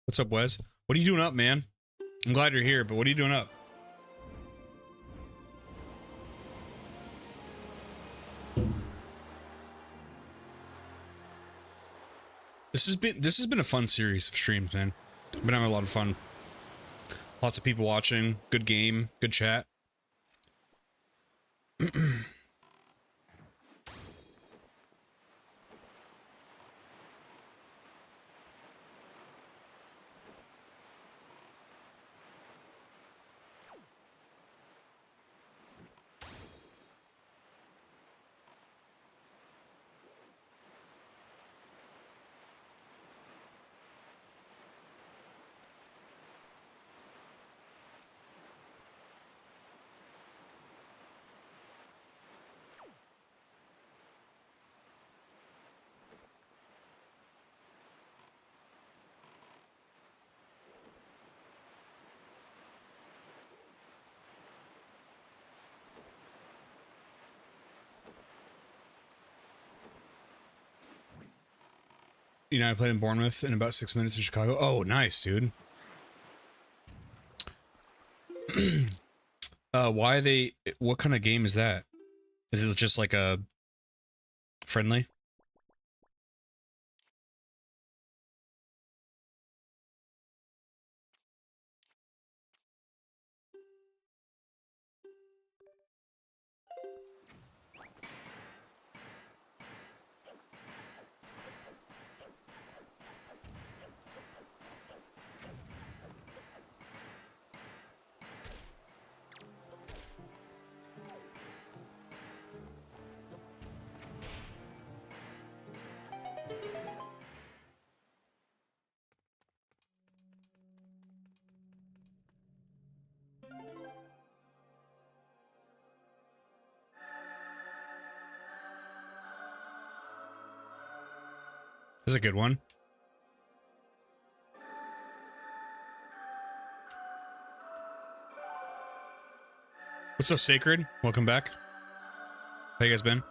What's up, Wes? What are you doing up, man? I'm glad you're here, but what are you doing up? This has been a fun series of streams, man. I've been having a lot of fun. Lots of people watching, good game, good chat. You know, I played in Bournemouth in about 6 minutes in Chicago. Oh, nice, dude. Why are they... What kind of game is that? Is it just like a... friendly? This is a good one. What's up, Sacred? Welcome back. How you guys been?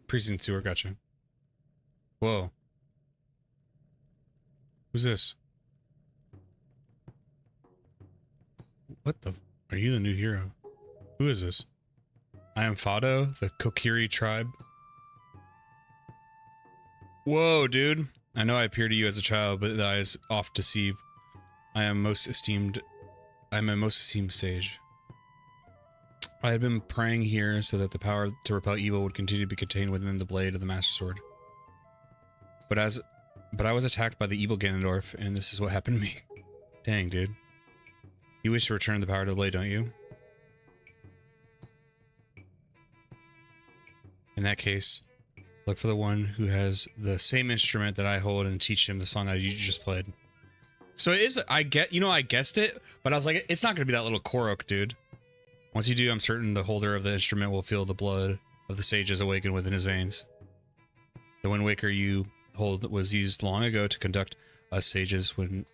Precinct 2, gotcha. Whoa. Who's this? What the... Are you the new hero? Who is this? I am Fado, the Kokiri tribe. Whoa, dude. I know I appear to you as a child, but the eyes oft deceive. I am most esteemed... I am a most esteemed sage. I had been praying here so that the power to repel evil would continue to be contained within the blade of the Master Sword. But I was attacked by the evil Ganondorf, and this is what happened to me. Dang, dude. You wish to return the power to the blade, don't you? In that case, look for the one who has the same instrument that I hold and teach him the song that you just played. So it is, I guessed it, but I was like, it's not going to be that little Korok, dude. Once you do, I'm certain the holder of the instrument will feel the blood of the sages awaken within his veins. The Windwaker you hold was used long ago to conduct us sages when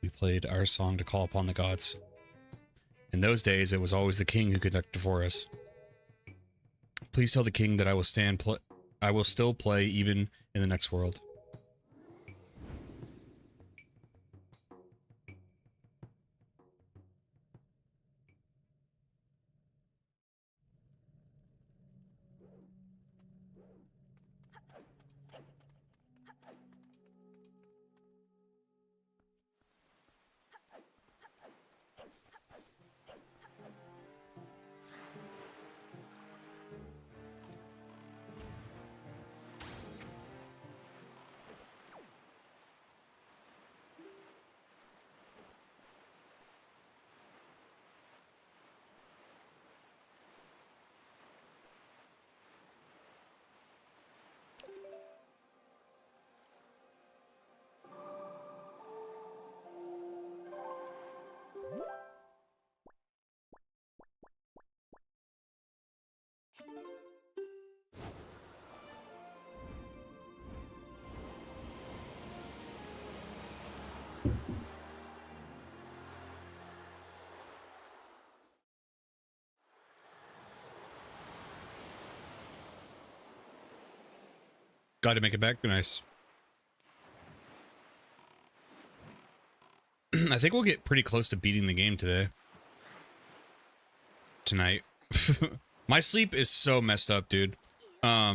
we played our song to call upon the gods. In those days, it was always the king who conducted for us. Please tell the king that I will still play even in the next world. Glad to make it back. Nice. I think we'll get pretty close to beating the game today. Tonight. My sleep is so messed up, dude. I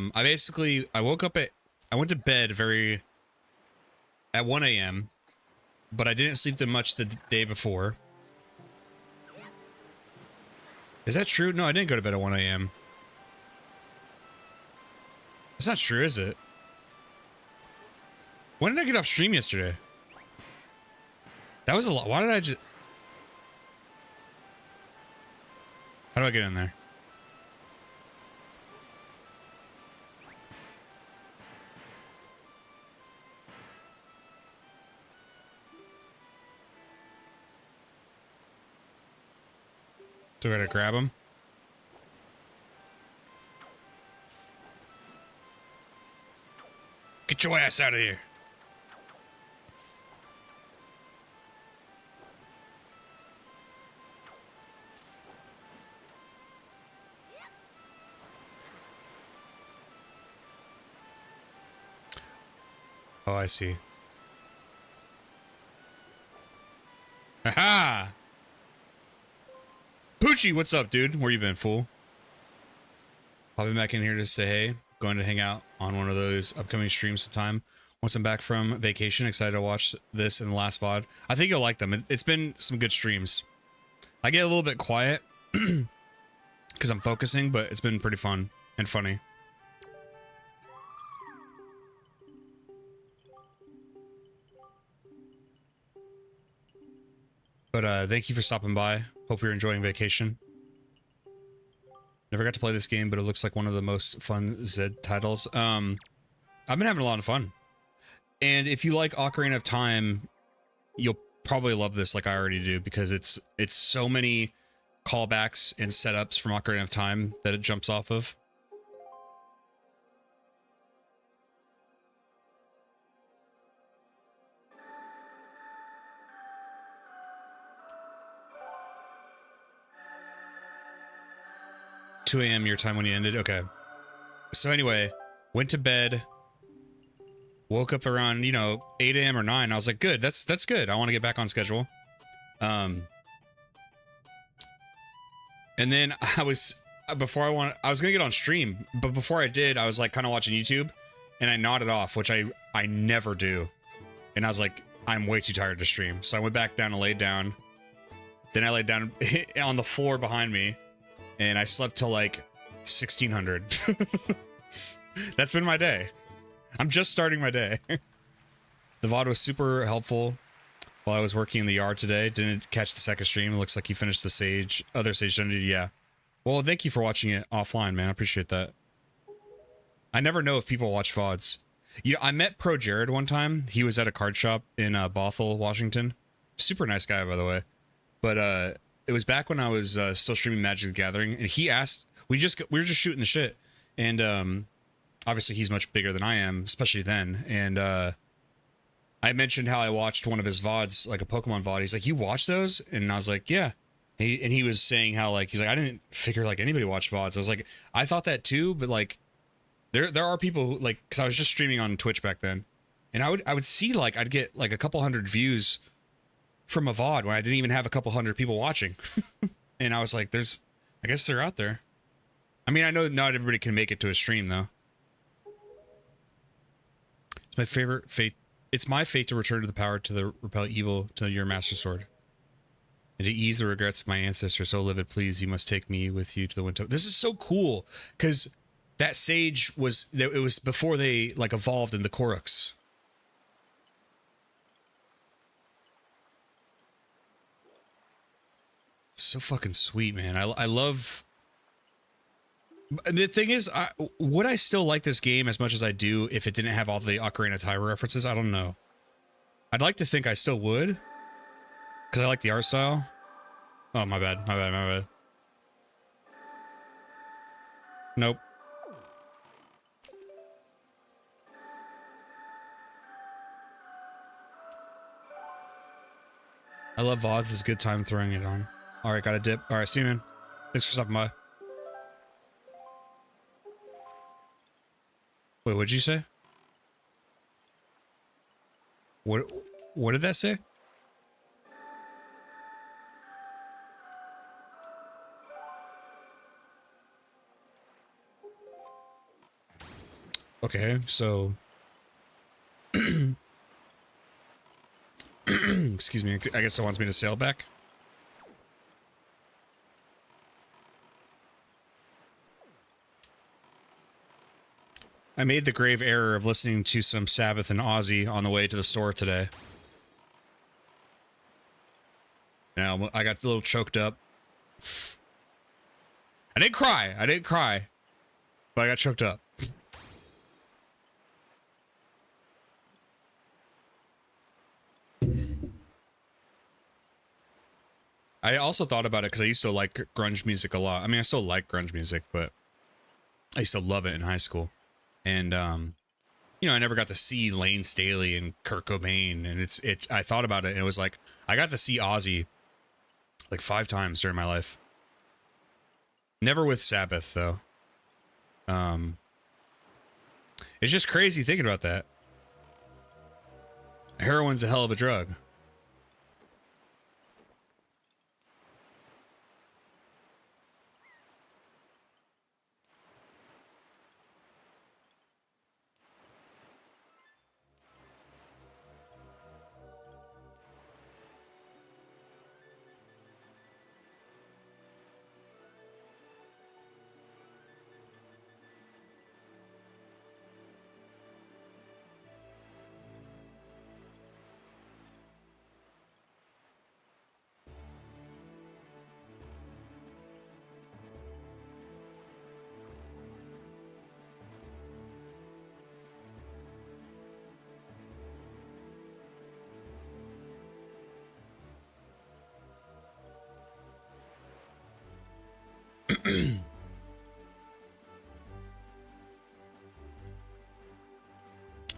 woke up I went to bed at 1 a.m., but I didn't sleep that much the day before. Is that true? No, I didn't go to bed at 1 a.m. That's not true, is it? When did I get off stream yesterday? That was a lot. Why did I just... How do I get in there? Do I gotta grab him? Get your ass out of here. Oh, I see. Aha! Poochie, what's up, dude? Where you been, fool? Popping back in here to say hey. Going to hang out on one of those upcoming streams sometime. Once I'm back from vacation, excited to watch this and the last VOD. I think you'll like them. It's been some good streams. I get a little bit quiet because I'm focusing, but it's been pretty fun and funny. But thank you for stopping by. Hope you're enjoying vacation. Never got to play this game, but it looks like one of the most fun Z titles. I've been having a lot of fun. And if you like Ocarina of Time, you'll probably love this like I already do, because it's so many callbacks and setups from Ocarina of Time that it jumps off of. $2 a.m. your time when you ended? Okay. So anyway, went to bed, woke up around, 8 a.m. or 9. I was like, good, that's good. I want to get back on schedule. And then I was gonna get on stream, but before I did, I was like kind of watching YouTube and I nodded off, which I never do. And I was like, I'm way too tired to stream. So I went back down and laid down. Then I laid down on the floor behind me. And I slept till like 1600. That's been my day. I'm just starting my day. The VOD was super helpful while I was working in the yard today. Didn't catch the second stream. It looks like you finished the other Sage Dungeon. Yeah. Well, thank you for watching it offline, man. I appreciate that. I never know if people watch VODs. I met Pro Jared one time. He was at a card shop in Bothell, Washington. Super nice guy, by the way. But, it was back when I was still streaming Magic the Gathering, and he asked, we were just shooting the shit, and obviously he's much bigger than I am, especially then, and I mentioned how I watched one of his VODs, like a Pokemon VOD. He's like, you watch those? And I was like, yeah. And he was saying how, like, he's like, I didn't figure, like, anybody watched VODs. I was like, I thought that too, but, like, there are people who, like, because I was just streaming on Twitch back then, and I would see, like, I'd get, like, a couple hundred views from a VOD when I didn't even have a couple hundred people watching. And I was like, I guess they're out there. I mean, I know not everybody can make it to a stream, though. It's my favorite fate. It's my fate to return to the power to repel evil to your master sword. And to ease the regrets of my ancestors so livid, please, you must take me with you to the Windwaker. This is so cool, because that sage it was before they, like, evolved in the Koruks. So fucking sweet, man. I love... The thing is, would I still like this game as much as I do if it didn't have all the Ocarina of Time references? I don't know. I'd like to think I still would, because I like the art style. Oh, my bad. My bad. Nope. I love VODs. It's a good time throwing it on. Alright, got a dip. Alright, see you, man. Thanks for stopping by. Wait, what'd you say? What did that say? Okay, so excuse me, I guess it wants me to sail back. I made the grave error of listening to some Sabbath and Ozzy on the way to the store today. Now, I got a little choked up. I didn't cry, but I got choked up. I also thought about it because I used to like grunge music a lot. I mean, I still like grunge music, but I used to love it in high school. And, you know, I never got to see Lane Staley and Kurt Cobain. And I thought about it and it was like, I got to see Ozzy like 5 times during my life. Never with Sabbath, though. It's just crazy thinking about that. Heroin's a hell of a drug.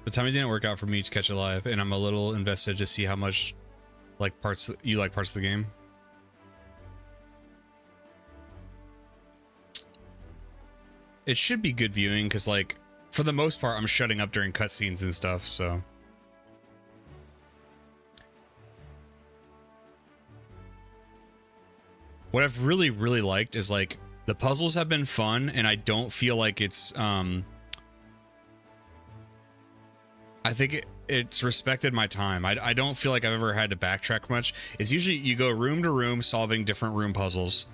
The timing didn't work out for me to catch it live, and I'm a little invested to see how much you like parts of the game. It should be good viewing because, like, for the most part, I'm shutting up during cutscenes and stuff. So, what I've really liked is like the puzzles have been fun, and I don't feel like it's I think it's respected my time. I don't feel like I've ever had to backtrack much. It's usually you go room to room solving different room puzzles.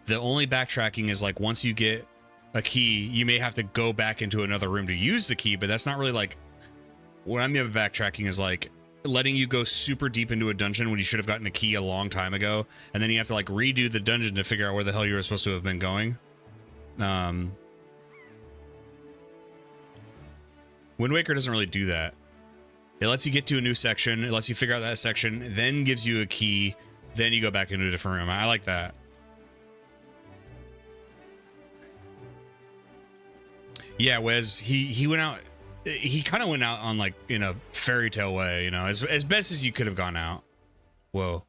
The only backtracking is like once you get a key, you may have to go back into another room to use the key, but that's not really like what I mean by backtracking is like letting you go super deep into a dungeon when you should have gotten a key a long time ago, and then you have to like redo the dungeon to figure out where the hell you were supposed to have been going. Windwaker doesn't really do that. It lets you get to a new section, it lets you figure out that section, then gives you a key, then you go back into a different room. I like that. Yeah, Wes, he went out, he kind of went out on like in a fairy tale way, you know, as best as you could have gone out. Whoa.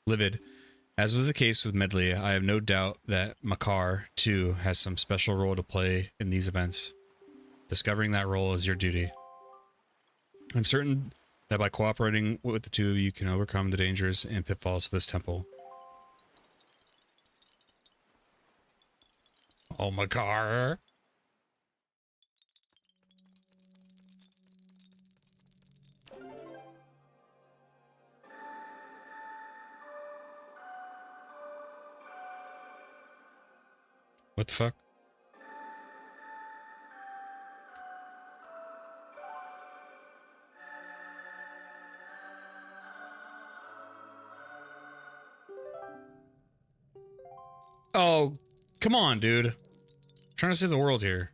Livid. As was the case with Medley, I have no doubt that Makar, too, has some special role to play in these events. Discovering that role is your duty. I'm certain that by cooperating with the two of you, you can overcome the dangers and pitfalls of this temple. Oh, Makar! What the fuck? Oh, come on, dude. I'm trying to save the world here.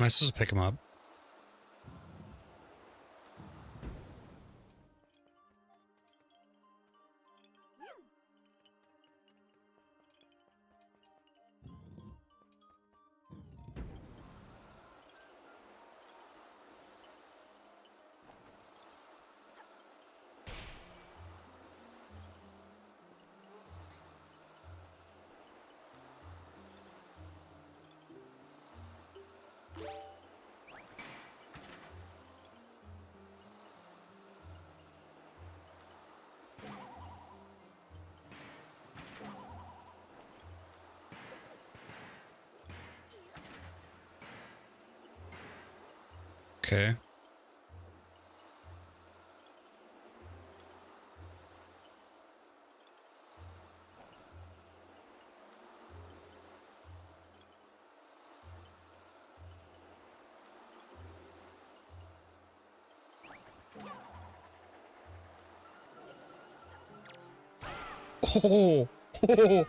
Am I supposed to pick him up? Okay. Oh, oh.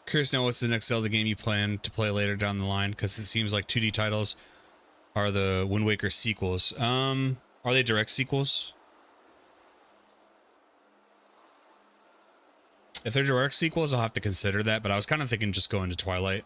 Curious to know what's the next Zelda game you plan to play later down the line, because it seems like 2D titles are the Wind Waker sequels. Are they direct sequels? If they're direct sequels, I'll have to consider that, but I was kind of thinking just going to Twilight.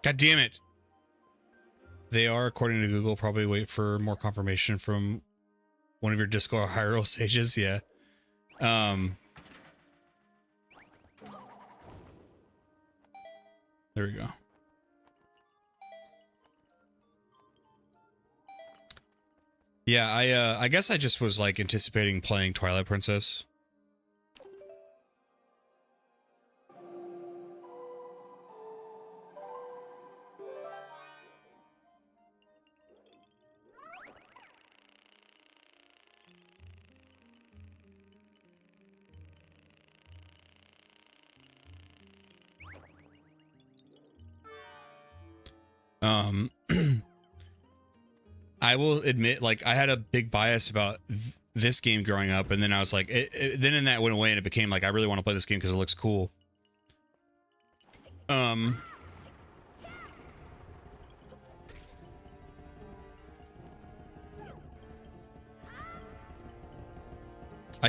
God damn it. They are, according to Google, probably wait for more confirmation from one of your Discord Hyrule sages. Yeah. There we go. Yeah, I guess I just was like anticipating playing Twilight Princess. I will admit, like, I had a big bias about this game growing up, and then I was like, then that went away, and it became like, I really want to play this game because it looks cool. I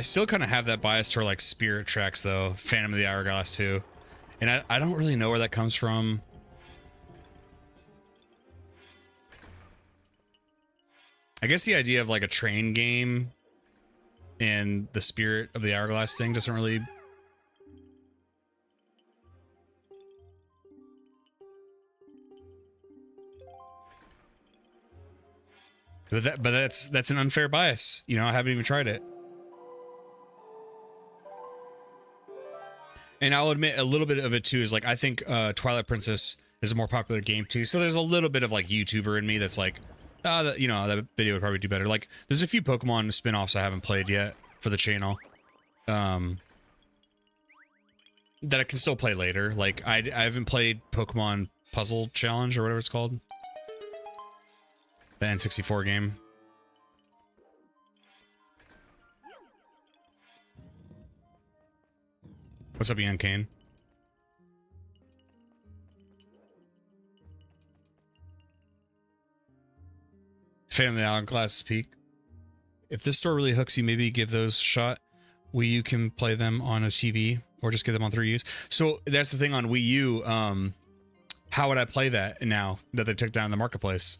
still kind of have that bias toward like Spirit Tracks though, Phantom of the Hourglass too, and I don't really know where that comes from. I guess the idea of like a train game and the Spirit of the Hourglass thing doesn't really. But that's an unfair bias. You know, I haven't even tried it. And I'll admit a little bit of it too is like I think Twilight Princess is a more popular game too. So there's a little bit of like YouTuber in me that's like, you know, that video would probably do better. Like there's a few Pokemon spin-offs I haven't played yet for the channel. That I can still play later. Like I haven't played Pokemon Puzzle Challenge or whatever it's called. The N64 game. What's up, Ian Kane? Phantom of the Hourglass Peak. If this store really hooks you, maybe give those a shot. Wii U can play them on a TV or just get them on 3Us. So that's the thing on Wii U. How would I play that now that they took down the marketplace?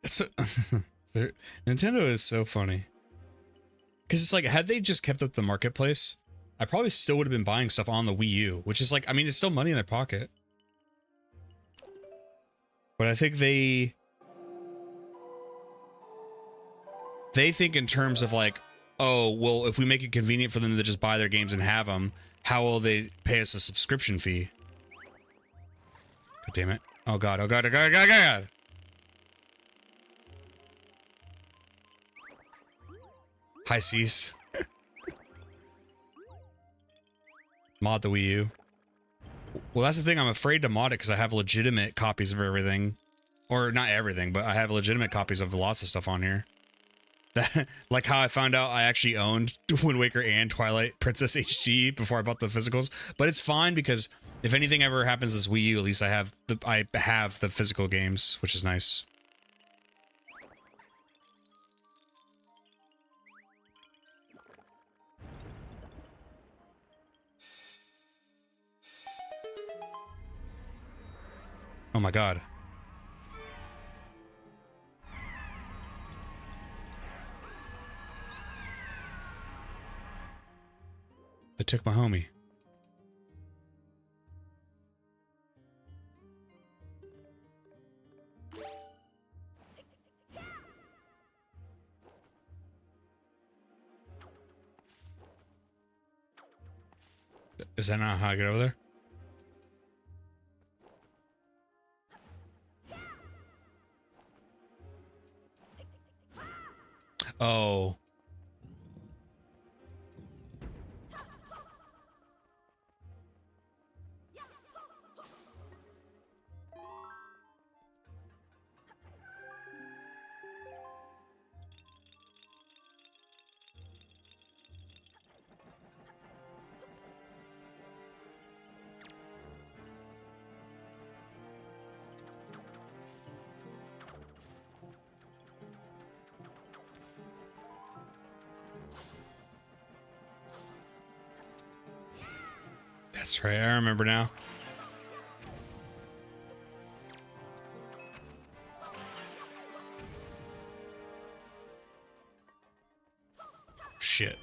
It's Nintendo is so funny. Because it's like, had they just kept up the marketplace, I probably still would have been buying stuff on the Wii U, which is like, I mean, it's still money in their pocket. But I think they think in terms of like, oh, well, if we make it convenient for them to just buy their games and have them, how will they pay us a subscription fee? God damn it. Oh god, oh god, oh god, oh god, oh god! High seas. Mod the Wii U. Well, that's the thing. I'm afraid to mod it because I have legitimate copies of everything. Or not everything, but I have legitimate copies of lots of stuff on here. Like how I found out I actually owned Windwaker and Twilight Princess HD before I bought the physicals. But it's fine because if anything ever happens to this Wii U, at least I have the physical games, which is nice. Oh my god. They took my homie. Is that not how I get over there? Oh. That's right. I remember now. Shit.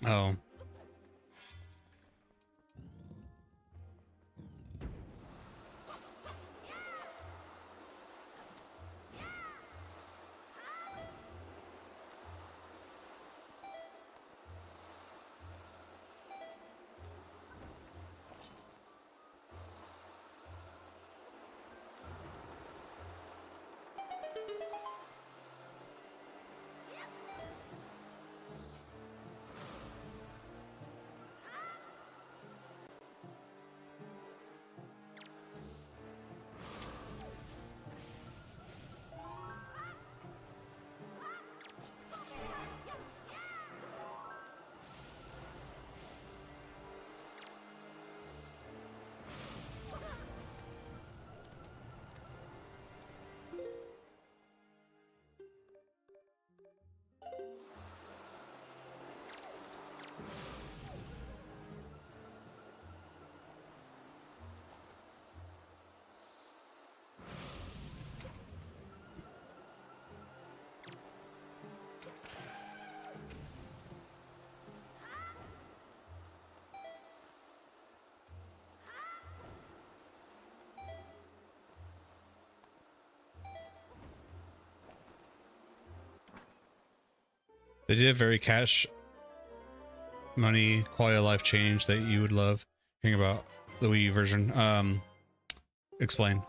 Oh. They did a very cash money quality of life change that you would love hearing about the Wii U version. Explain.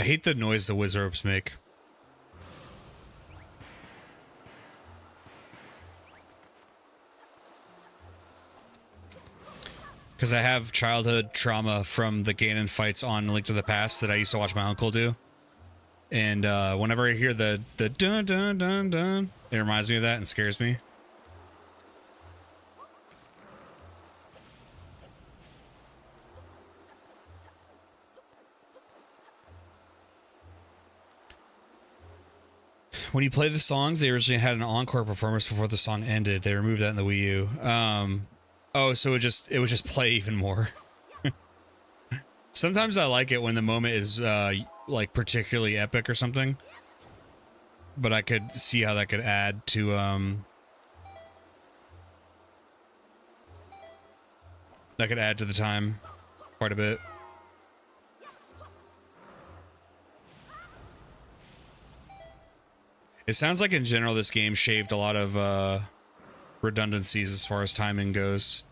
I hate the noise the whiz ropes make. Because I have childhood trauma from the Ganon fights on Link to the Past that I used to watch my uncle do. And whenever I hear the dun dun dun dun, it reminds me of that and scares me. When you play the songs, they originally had an encore performance before the song ended. They removed that in the Wii U. Oh, so it would just play even more. Sometimes I like it when the moment is like particularly epic or something. But I could see how that could add to that could add to the time quite a bit. It sounds like in general this game shaved a lot of redundancies as far as timing goes.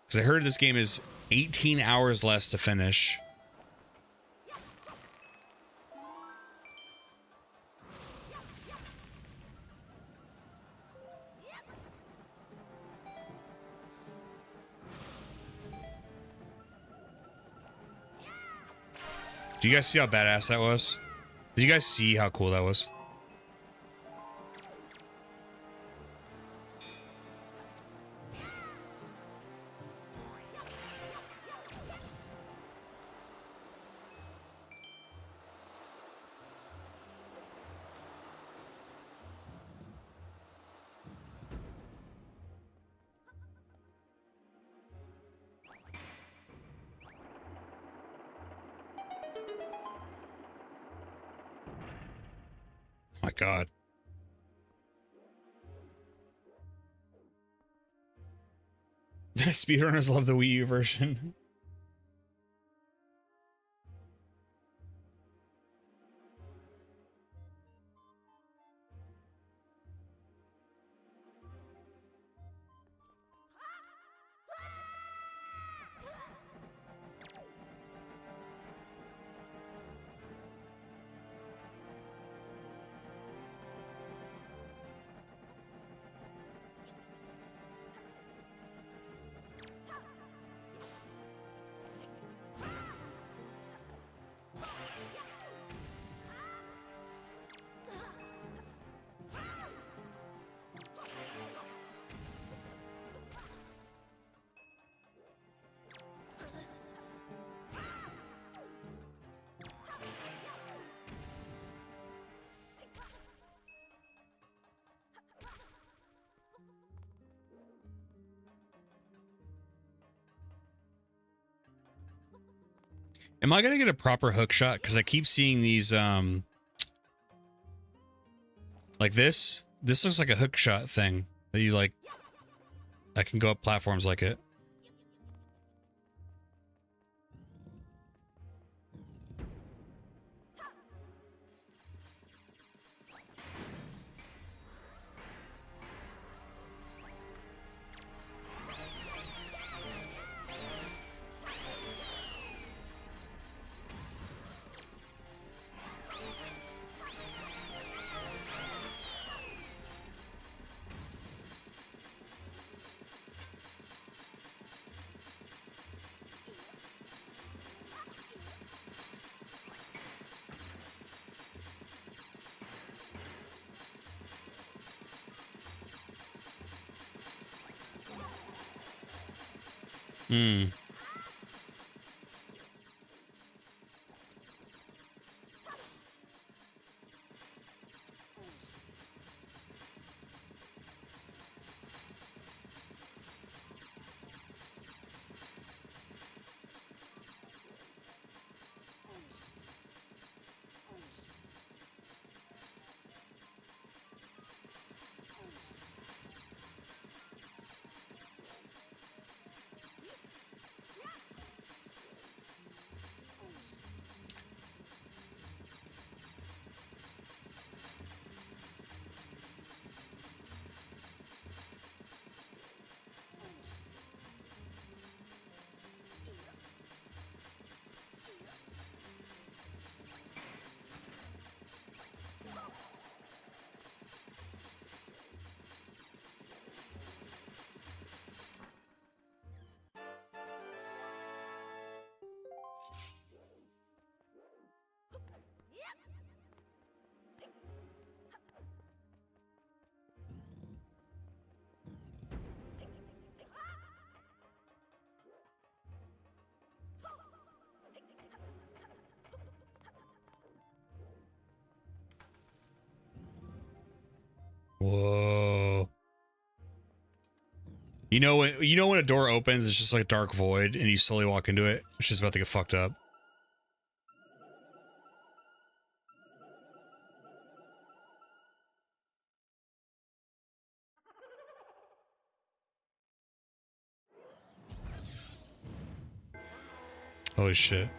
Because I heard this game is 18 hours less to finish. Do you guys see how badass that was? Did you guys see how cool that was? My God. Speedrunners love the Wii U version. Am I gonna get a proper hook shot? Because I keep seeing these, like this. This looks like a hook shot thing that you like. I can go up platforms like it. Hmm. Whoa. You know when a door opens, it's just like a dark void, and you slowly walk into it. It's just about to get fucked up. Holy shit.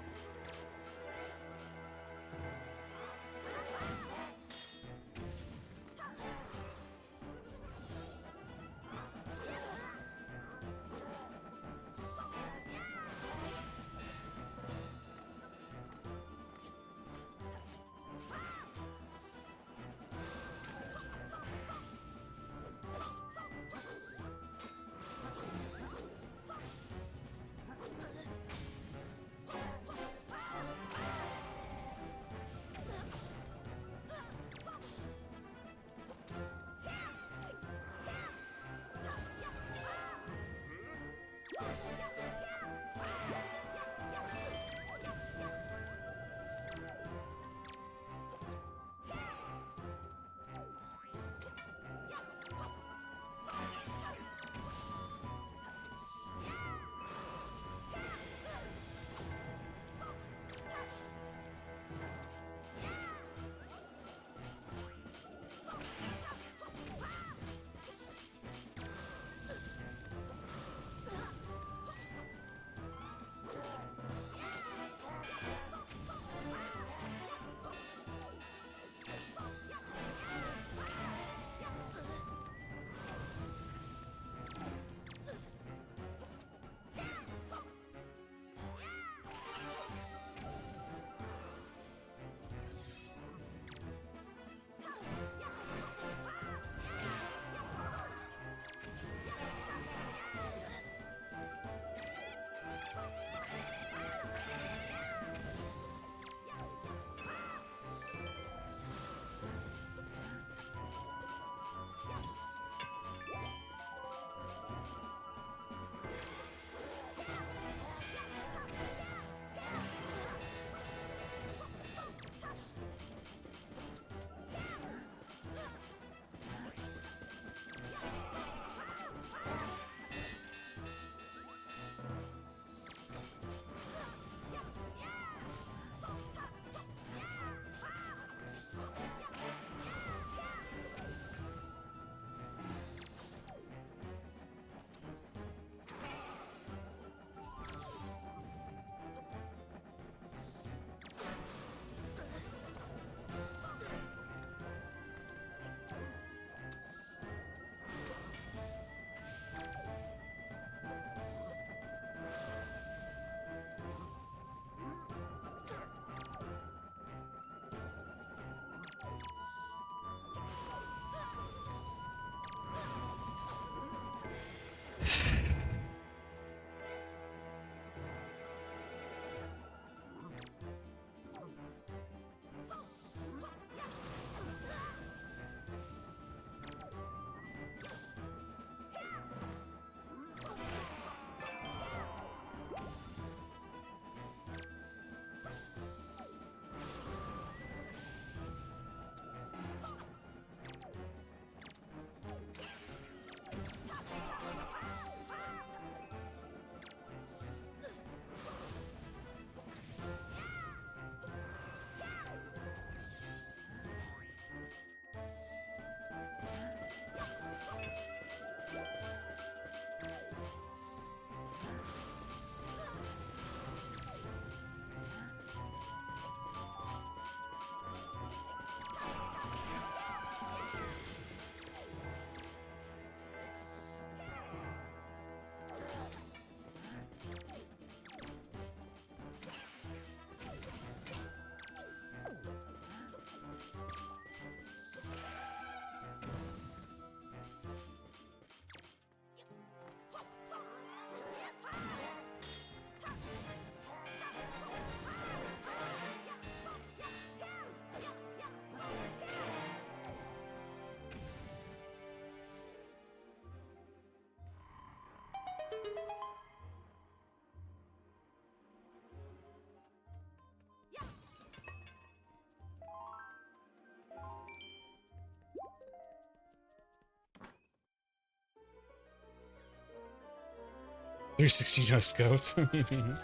360 no scoped.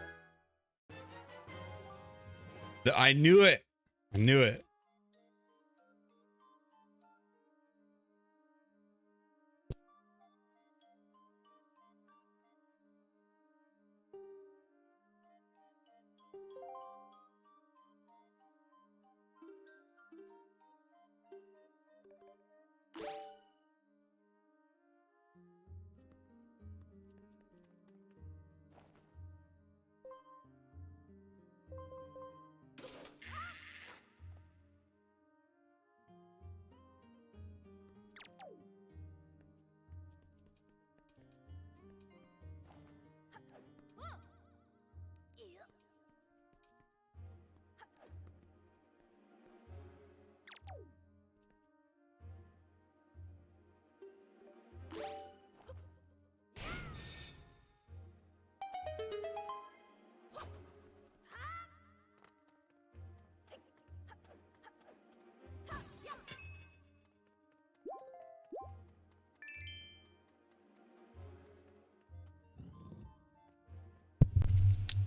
I knew it. I knew it.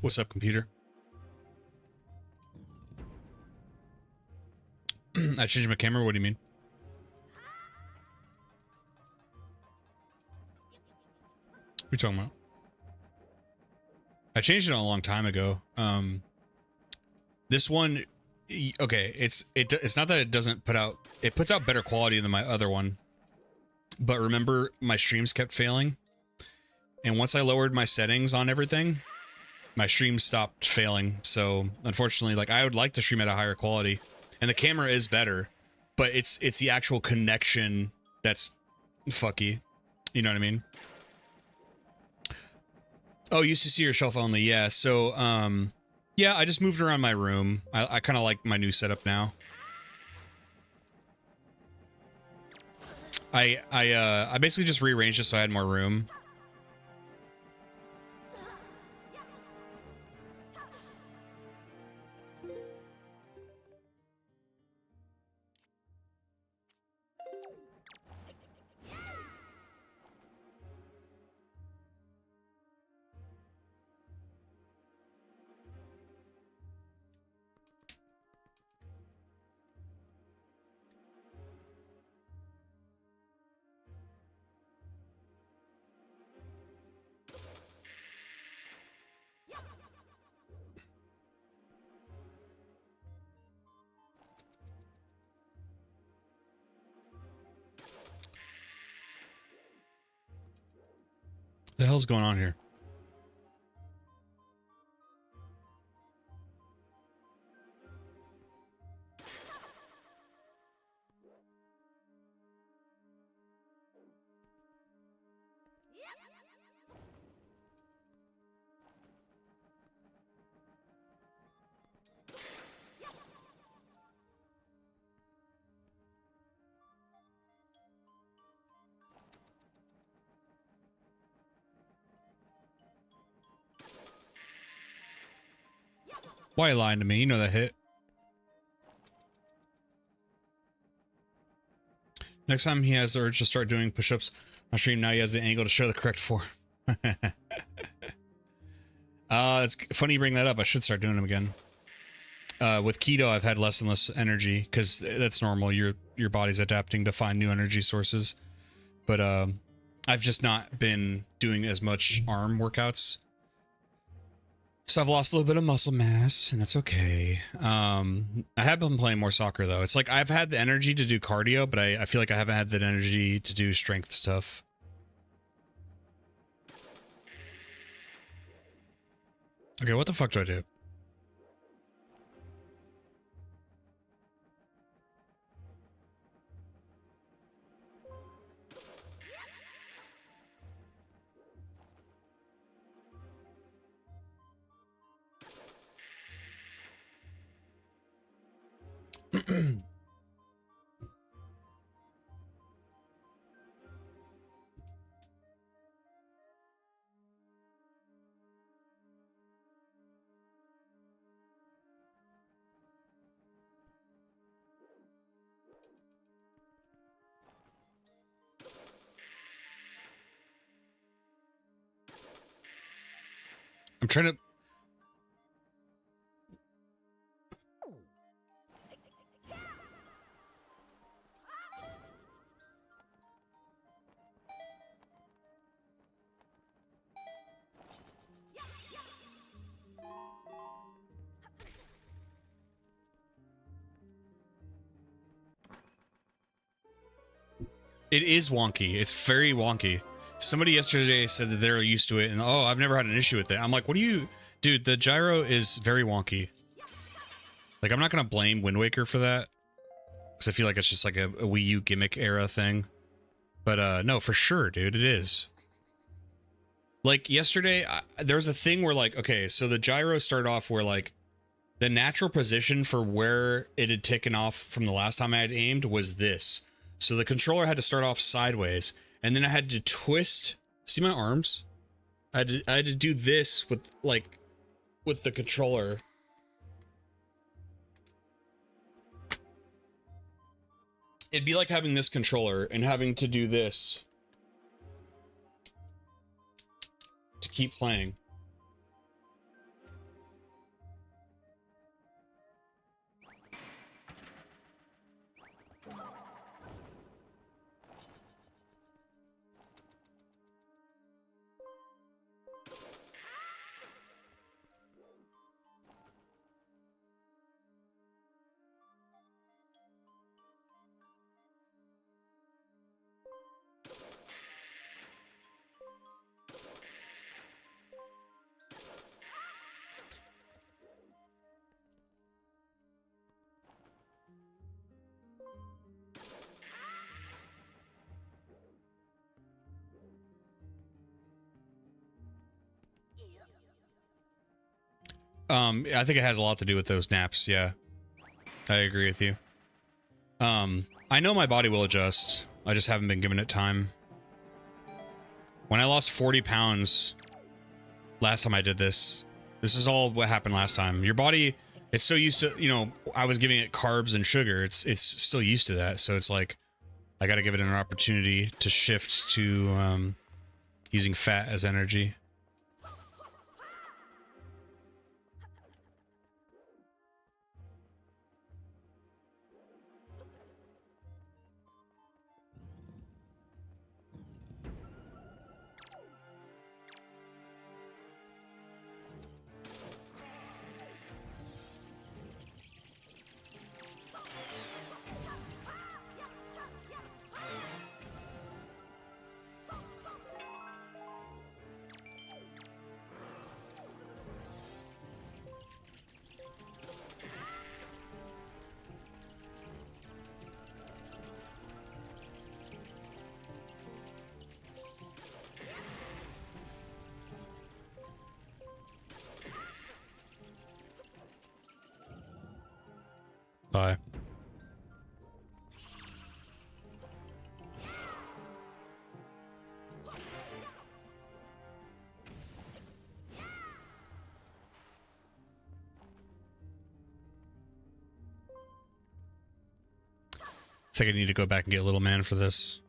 What's up, computer? I changed my camera. What do you mean? What are you talking about? I changed it a long time ago. This one, okay, it's not that it doesn't put out, it puts out better quality than my other one. But remember, my streams kept failing. And once I lowered my settings on everything, my stream stopped failing. So unfortunately, like, I would like to stream at a higher quality, and the camera is better, but it's the actual connection that's fucky. You know what I mean? Oh, used to see your shelf only. Yeah. So, yeah, I just moved around my room. I kind of like my new setup now. I basically just rearranged it so I had more room. The hell's going on here? Why are you lying to me? You know that hit. Next time he has the urge to start doing push-ups on stream, now he has the angle to show the correct form. It's funny you bring that up. I should start doing them again. With keto, I've had less and less energy because that's normal. Your body's adapting to find new energy sources. But I've just not been doing as much arm workouts. So I've lost a little bit of muscle mass, and that's okay. I have been playing more soccer, though. It's like I've had the energy to do cardio, but I feel like I haven't had the energy to do strength stuff. Okay, what the fuck do I do? I'm trying to... It is wonky. It's very wonky. Somebody yesterday said that they're used to it, and oh, I've never had an issue with it. I'm like, what do you... Dude, the gyro is very wonky. Like, I'm not going to blame Windwaker for that, because I feel like it's just like a Wii U gimmick era thing. But no, for sure, dude, it is. Like, yesterday, there was a thing where, like, okay, so the gyro started off where, like, the natural position for where it had taken off from the last time I had aimed was this. So the controller had to start off sideways, and then I had to twist. See my arms? I had to do this with, like, with the controller. It'd be like having this controller and having to do this to keep playing. I think it has a lot to do with those naps, yeah. I agree with you. I know my body will adjust. I just haven't been giving it time. When I lost 40 pounds last time I did this, this is all what happened last time. Your body, it's so used to, you know, I was giving it carbs and sugar. It's still used to that. So it's like, I got to give it an opportunity to shift to using fat as energy. Bye. I think I need to go back and get Little Man for this.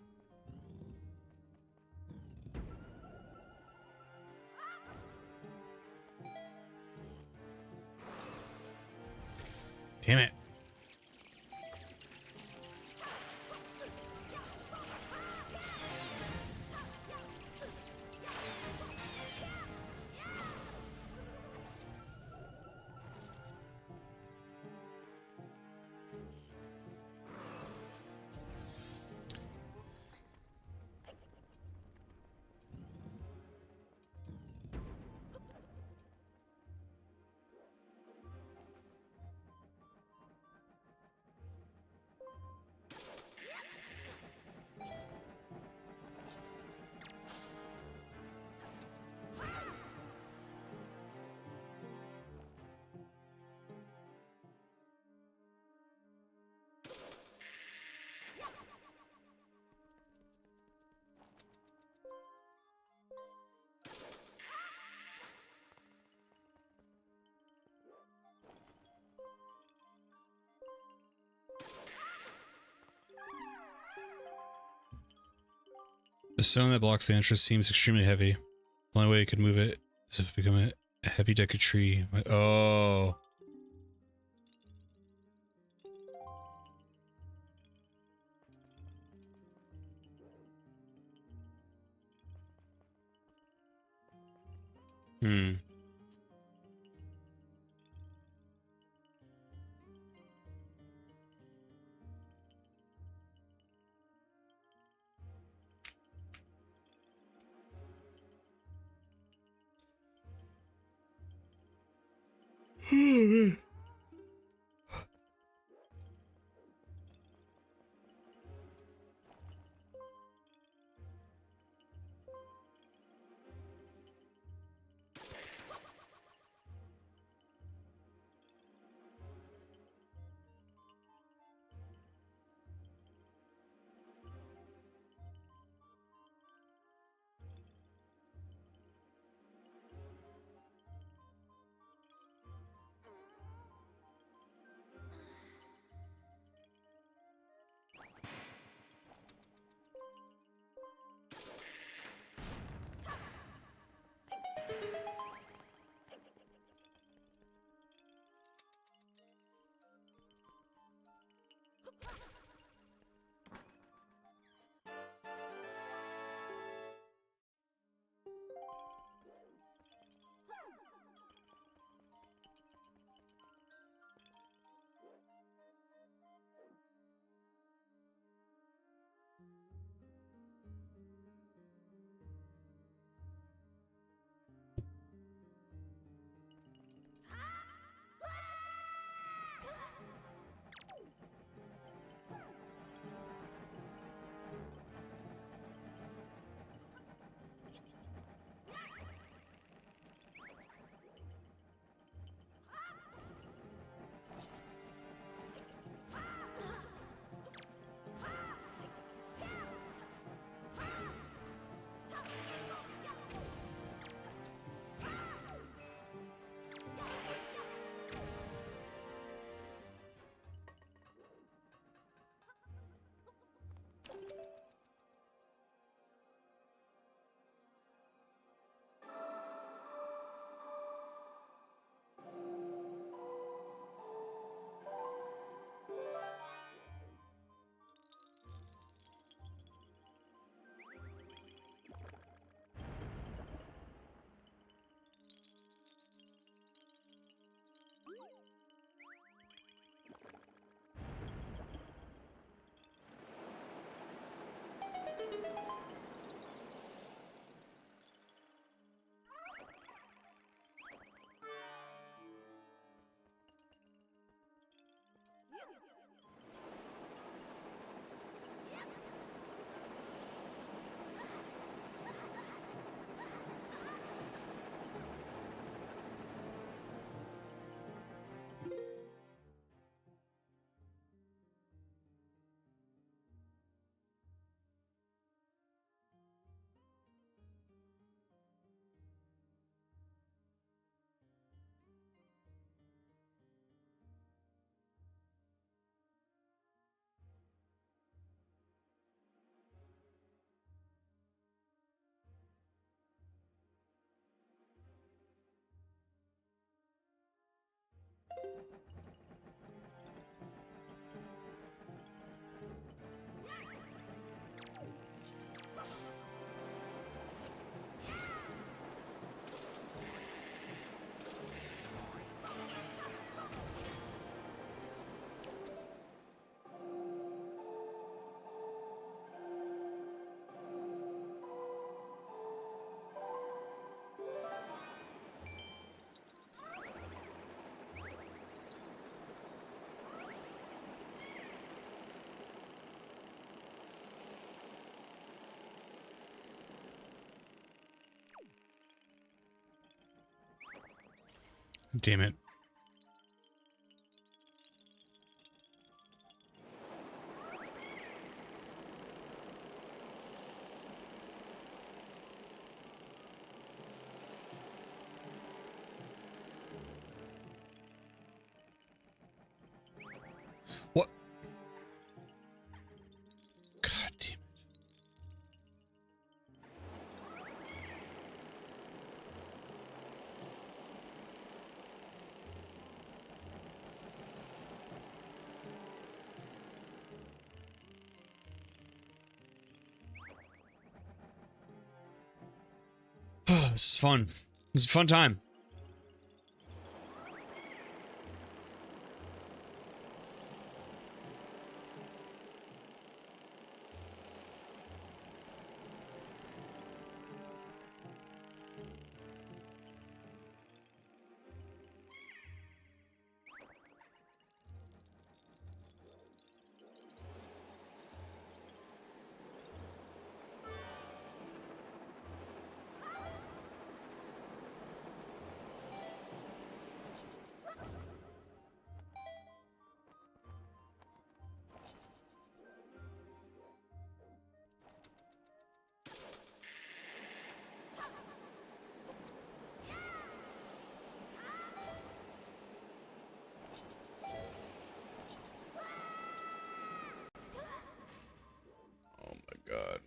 Damn it. The stone that blocks the entrance seems extremely heavy. The only way you could move it is if it become Heavy decker tree. Oh. Hmm. Damn it. What? God damn it. This is fun. This is a fun time. Oh my god.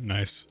Nice.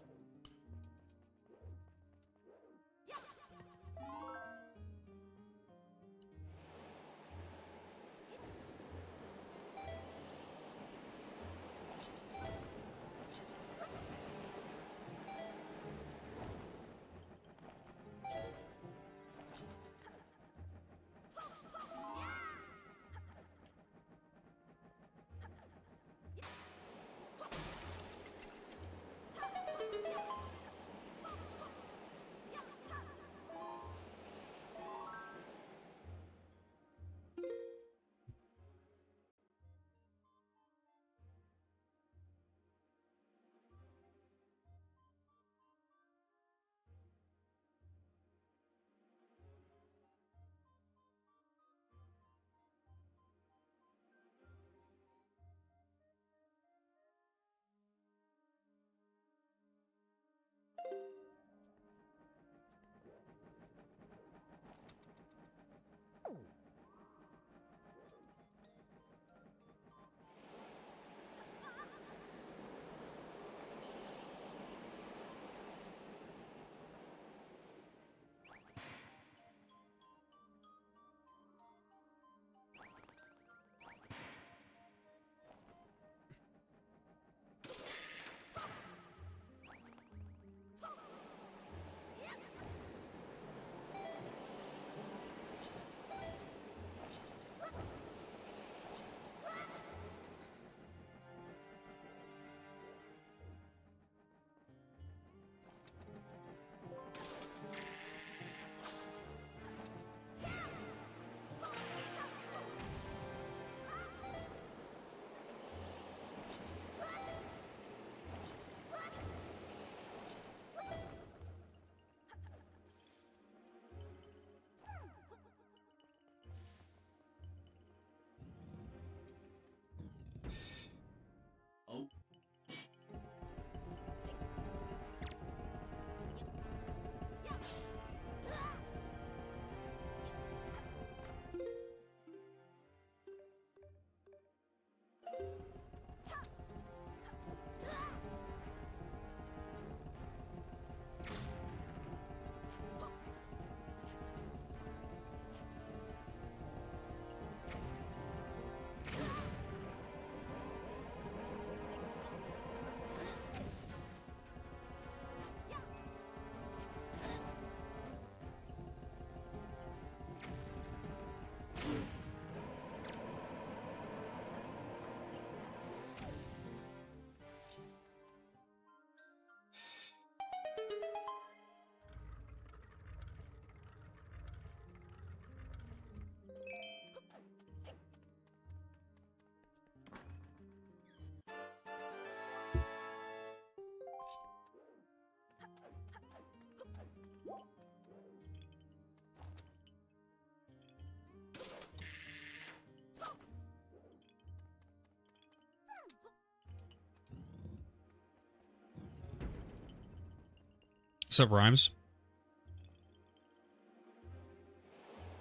What's up, Rhymes?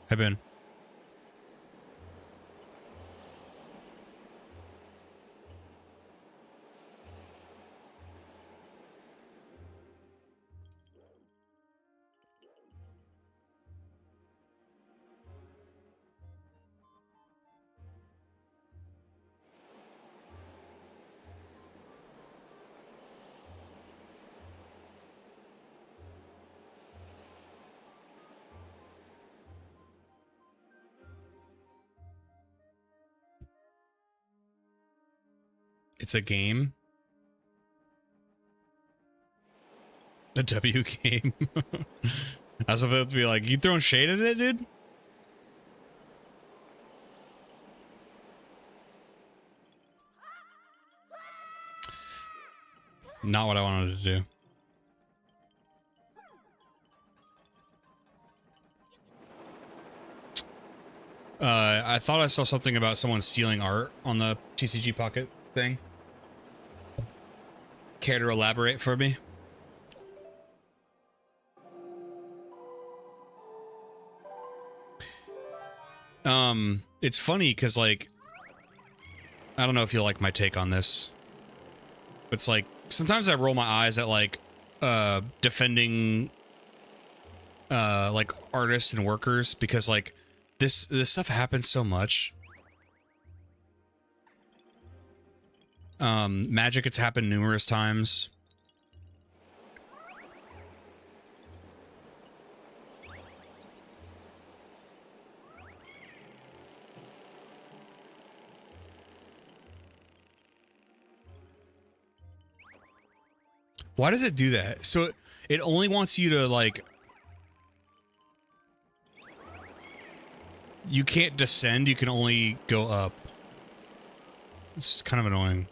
Hey, Ben. It's a game. A W game. I was about to be like, you throwing shade at it, dude? Not what I wanted to do. I thought I saw something about someone stealing art on the TCG Pocket thing. Care to elaborate for me? It's funny because, like, I don't know if you like my take on this. But it's like, sometimes I roll my eyes at, like, defending, like, artists and workers because, like, this stuff happens so much. Magic, it's happened numerous times. Why does it do that? So it only wants you to, like... You can't descend, you can only go up. It's kind of annoying.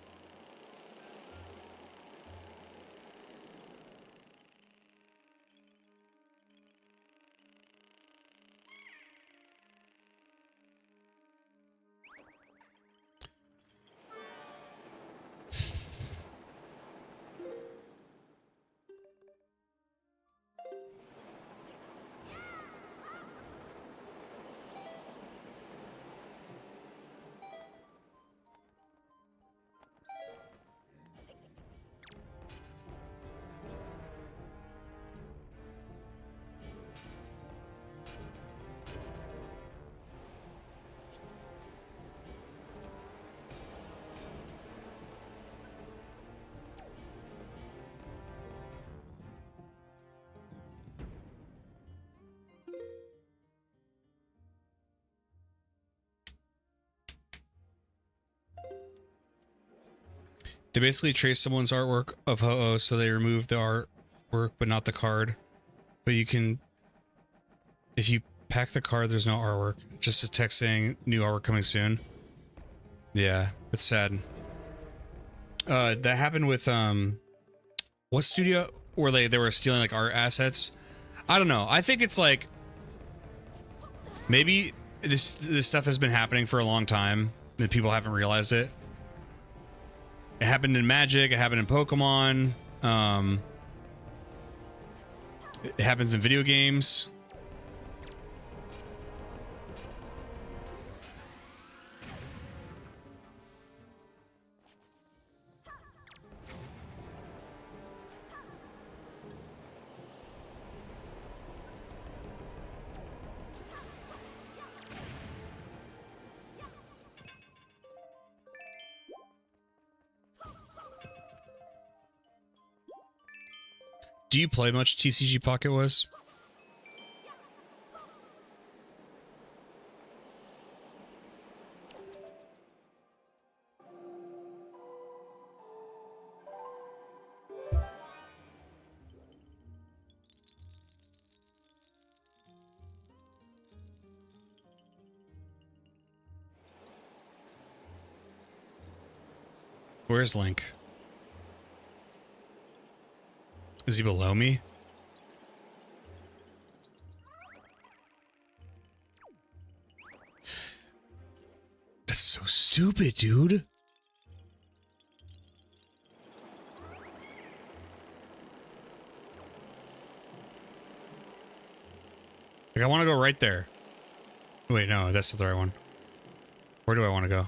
They basically trace someone's artwork of Ho-Oh, so they remove the artwork, but not the card. But you can... If you pack the card, there's no artwork. Just a text saying, new artwork coming soon. Yeah, it's sad. That happened with, what studio? Where they were stealing, like, art assets? I don't know. I think it's, like... Maybe this stuff has been happening for a long time, and people haven't realized it. It happened in Magic, it happened in Pokemon, it happens in video games. Do you play much TCG Pocket was? Where's Link? Is he below me? That's so stupid, dude. Like, I want to go right there. Wait, no, that's the right one. Where do I want to go?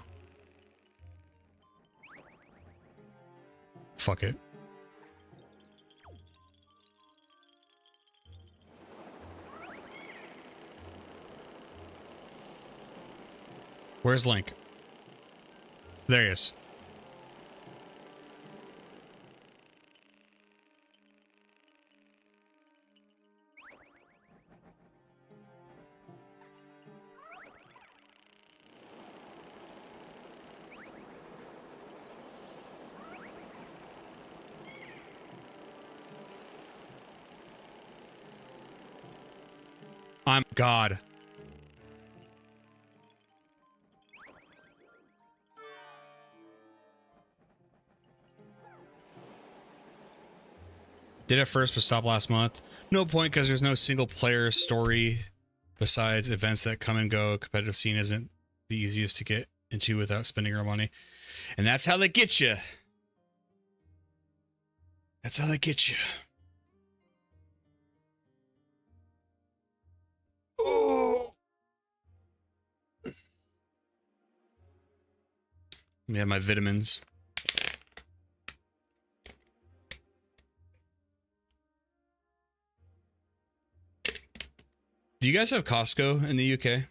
Fuck it. Where's Link? There he is. I'm God. Did it first, but stopped last month. No point, because there's no single player story besides events that come and go. Competitive scene isn't the easiest to get into without spending your money. And that's how they get you. That's how they get you. Oh. Let me have my vitamins. Do you guys have Costco in the UK?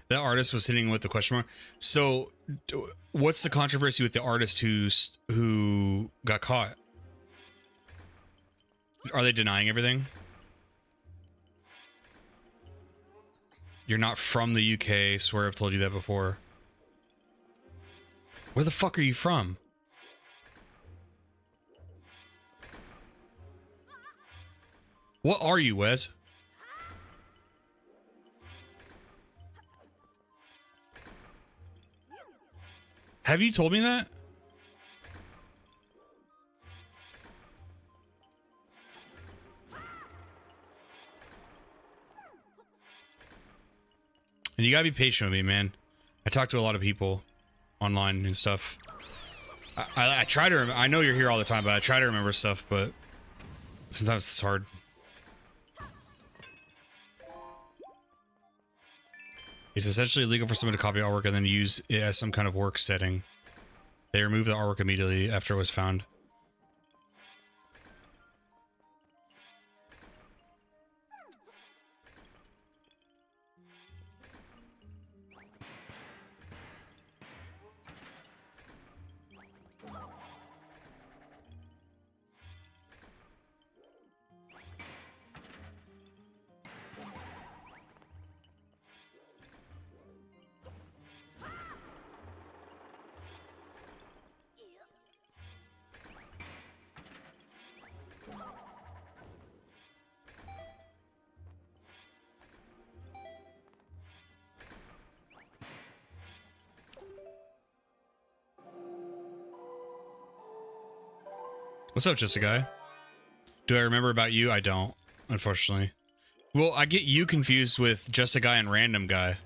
That artist was hitting with the question mark. So, what's the controversy with the artist who got caught? Are they denying everything? You're not from the UK. Swear I've told you that before. Where the fuck are you from? What are you, Wes? Have you told me that? And you gotta be patient with me, man. I talk to a lot of people online and stuff. I try to I know you're here all the time, but I try to remember stuff, but sometimes it's hard. It's essentially illegal for someone to copy artwork and then use it as some kind of work setting. They removed the artwork immediately after it was found. What's up, just a guy? Do I remember about you? I don't, unfortunately. Well, I get you confused with just a guy and random guy.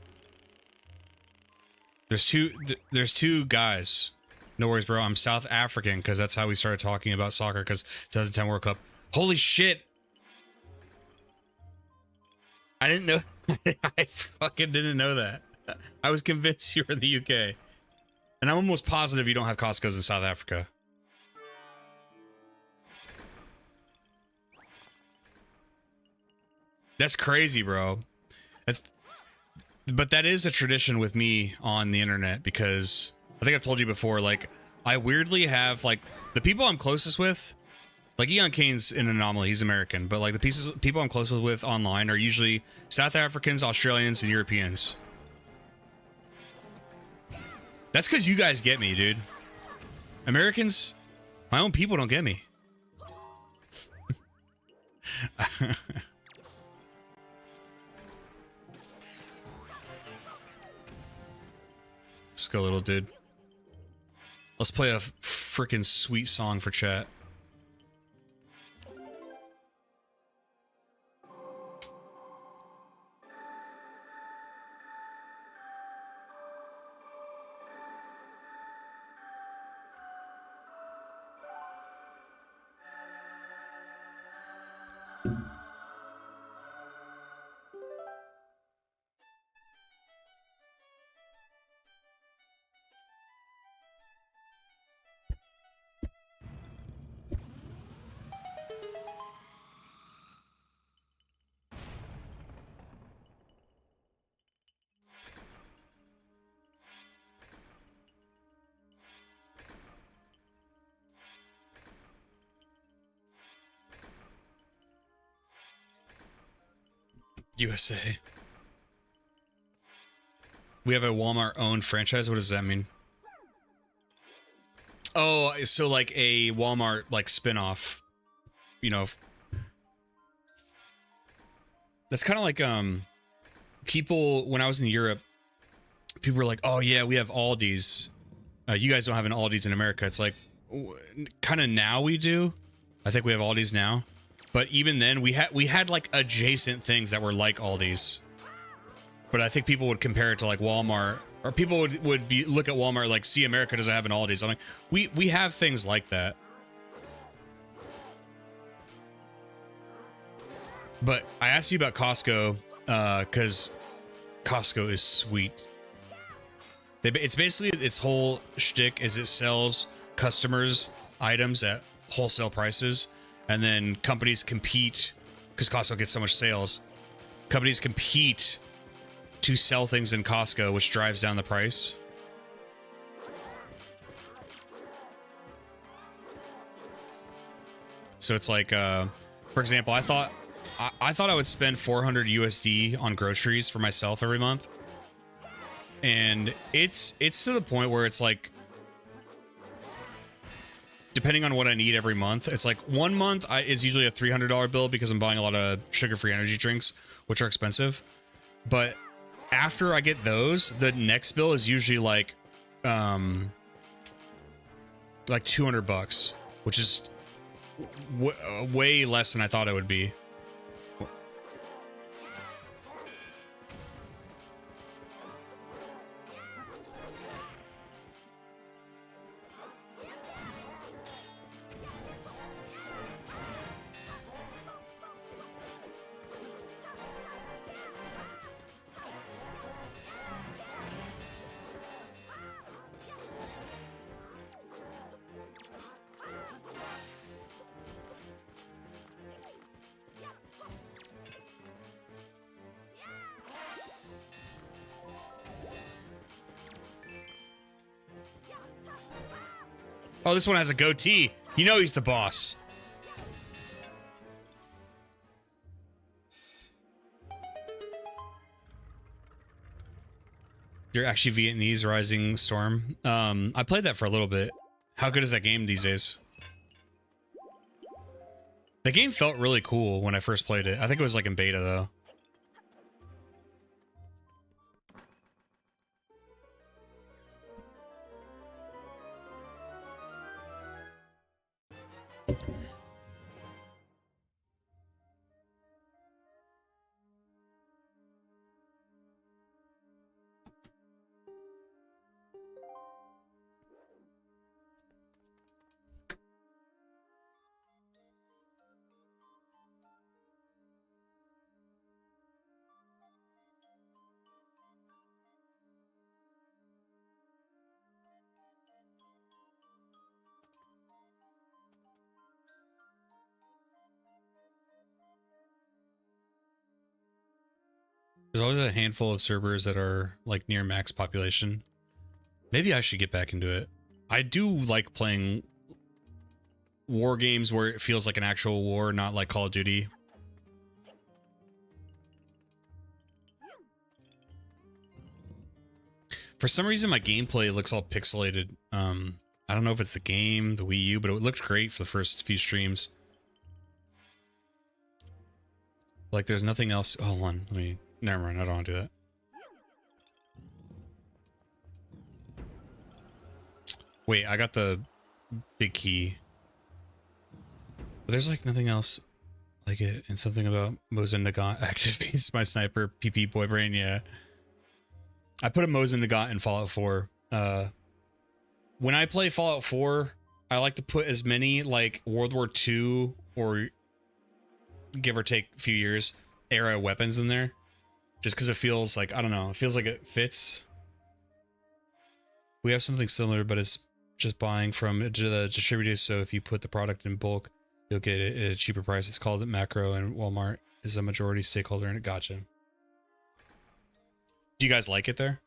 There's two guys. No worries, bro. I'm South African because that's how we started talking about soccer because 2010 World Cup. Holy shit! I didn't know. I fucking didn't know that. I was convinced you were in the UK. And I'm almost positive you don't have Costco's in South Africa. That's crazy, bro. But that is a tradition with me on the internet because I think I've told you before, like, I weirdly have, like, the people I'm closest with, like, Eon Kane's an anomaly, he's American, but, like, the people I'm closest with online are usually South Africans, Australians, and Europeans. That's because you guys get me, dude. Americans, my own people don't get me. Let's go, little dude. Let's play a freaking sweet song for chat. USA. We have a Walmart owned franchise. What does that mean? Oh, so like a Walmart like spin-off, you know. That's kind of like people when I was in Europe, people were like, "Oh yeah, we have Aldi's. You guys don't have an Aldi's in America." It's like kind of now we do. I think we have Aldi's now. But even then, we had like adjacent things that were like Aldi's. But I think people would compare it to like Walmart, or people would look at Walmart like, see, America doesn't have an Aldi's. I'm like, we have things like that. But I asked you about Costco because Costco is sweet. It's basically its whole shtick is it sells customers items at wholesale prices. And then companies compete, because Costco gets so much sales. Companies compete to sell things in Costco, which drives down the price. So it's like, for example, I thought I would spend 400 USD on groceries for myself every month. And it's to the point where it's like, depending on what I need every month, it's like 1 month is usually a $300 bill because I'm buying a lot of sugar-free energy drinks, which are expensive. But after I get those, the next bill is usually like like $200, which is way less than I thought it would be. Oh, this one has a goatee. You know he's the boss. You're actually Vietnamese Rising Storm. I played that for a little bit. How good is that game these days? The game felt really cool when I first played it. I think it was like in beta though. There's always a handful of servers that are like near max population. Maybe I should get back into it. I do like playing war games where it feels like an actual war, not like Call of Duty. For some reason, my gameplay looks all pixelated. I don't know if it's the game, the Wii U, but it looked great for the first few streams. Like, there's nothing else. Oh, hold on, let me. Never mind. I don't want to do that. Wait, I got the big key. But there's like nothing else like it, and something about Mosin Nagant activates my sniper PP boy brain. Yeah, I put a Mosin Nagant in Fallout 4. When I play Fallout 4, I like to put as many like World War II or give or take a few years era weapons in there, just because it feels like, I don't know, it feels like it fits. We have something similar, but it's just buying from the distributors. So if you put the product in bulk, you'll get it at a cheaper price. It's called Macro, and Walmart is a majority stakeholder in it. Gotcha. Do you guys like it there?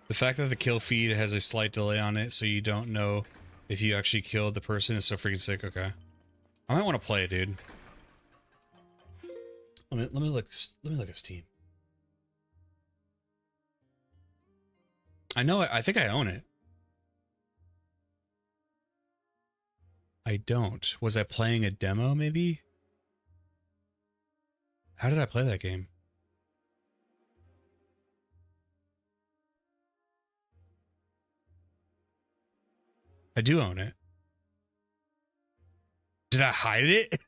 The fact that the kill feed has a slight delay on it, so you don't know if you actually killed the person, is so freaking sick. Okay, I might want to play it, dude. Let me look at Steam. I know it. I think I own it. I don't. Was I playing a demo? Maybe. How did I play that game? I do own it. Did I hide it?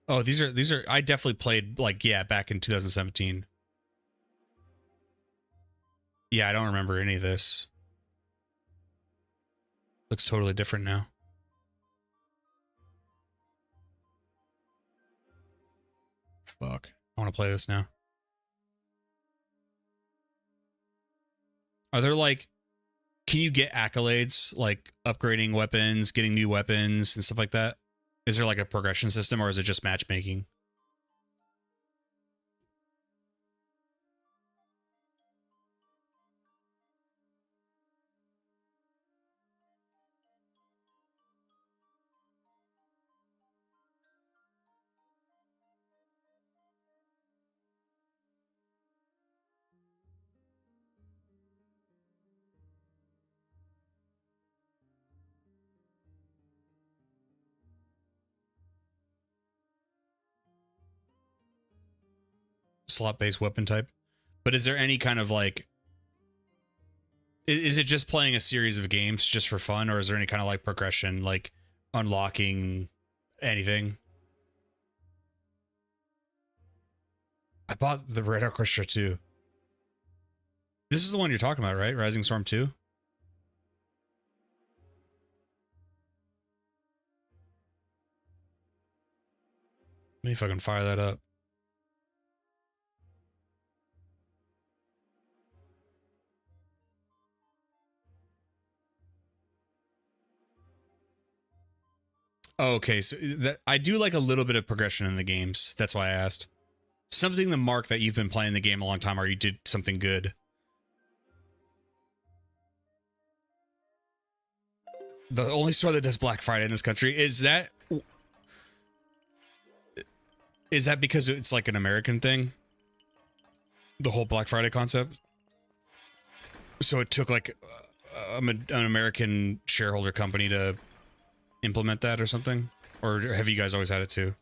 Oh, these are I definitely played, like, yeah, back in 2017. Yeah, I don't remember any of this. Looks totally different now. Fuck. I want to play this now. Are there, like, can you get accolades, like upgrading weapons, getting new weapons and stuff like that? Is there like a progression system, or is it just matchmaking? slot-based weapon type. But is there any kind of like, is it just playing a series of games just for fun, or is there any kind of like progression, like unlocking anything? I bought the Red Orchestra too. This is the one you're talking about, right? Rising Storm 2? Let me fucking fire that up. Oh, okay, so that I do like a little bit of progression in the games. That's why I asked. Something to mark that you've been playing the game a long time, or you did something good. The only store that does Black Friday in this country, is that because it's like an American thing? The whole Black Friday concept? So it took like an American shareholder company to implement that or something? Or have you guys always had it too?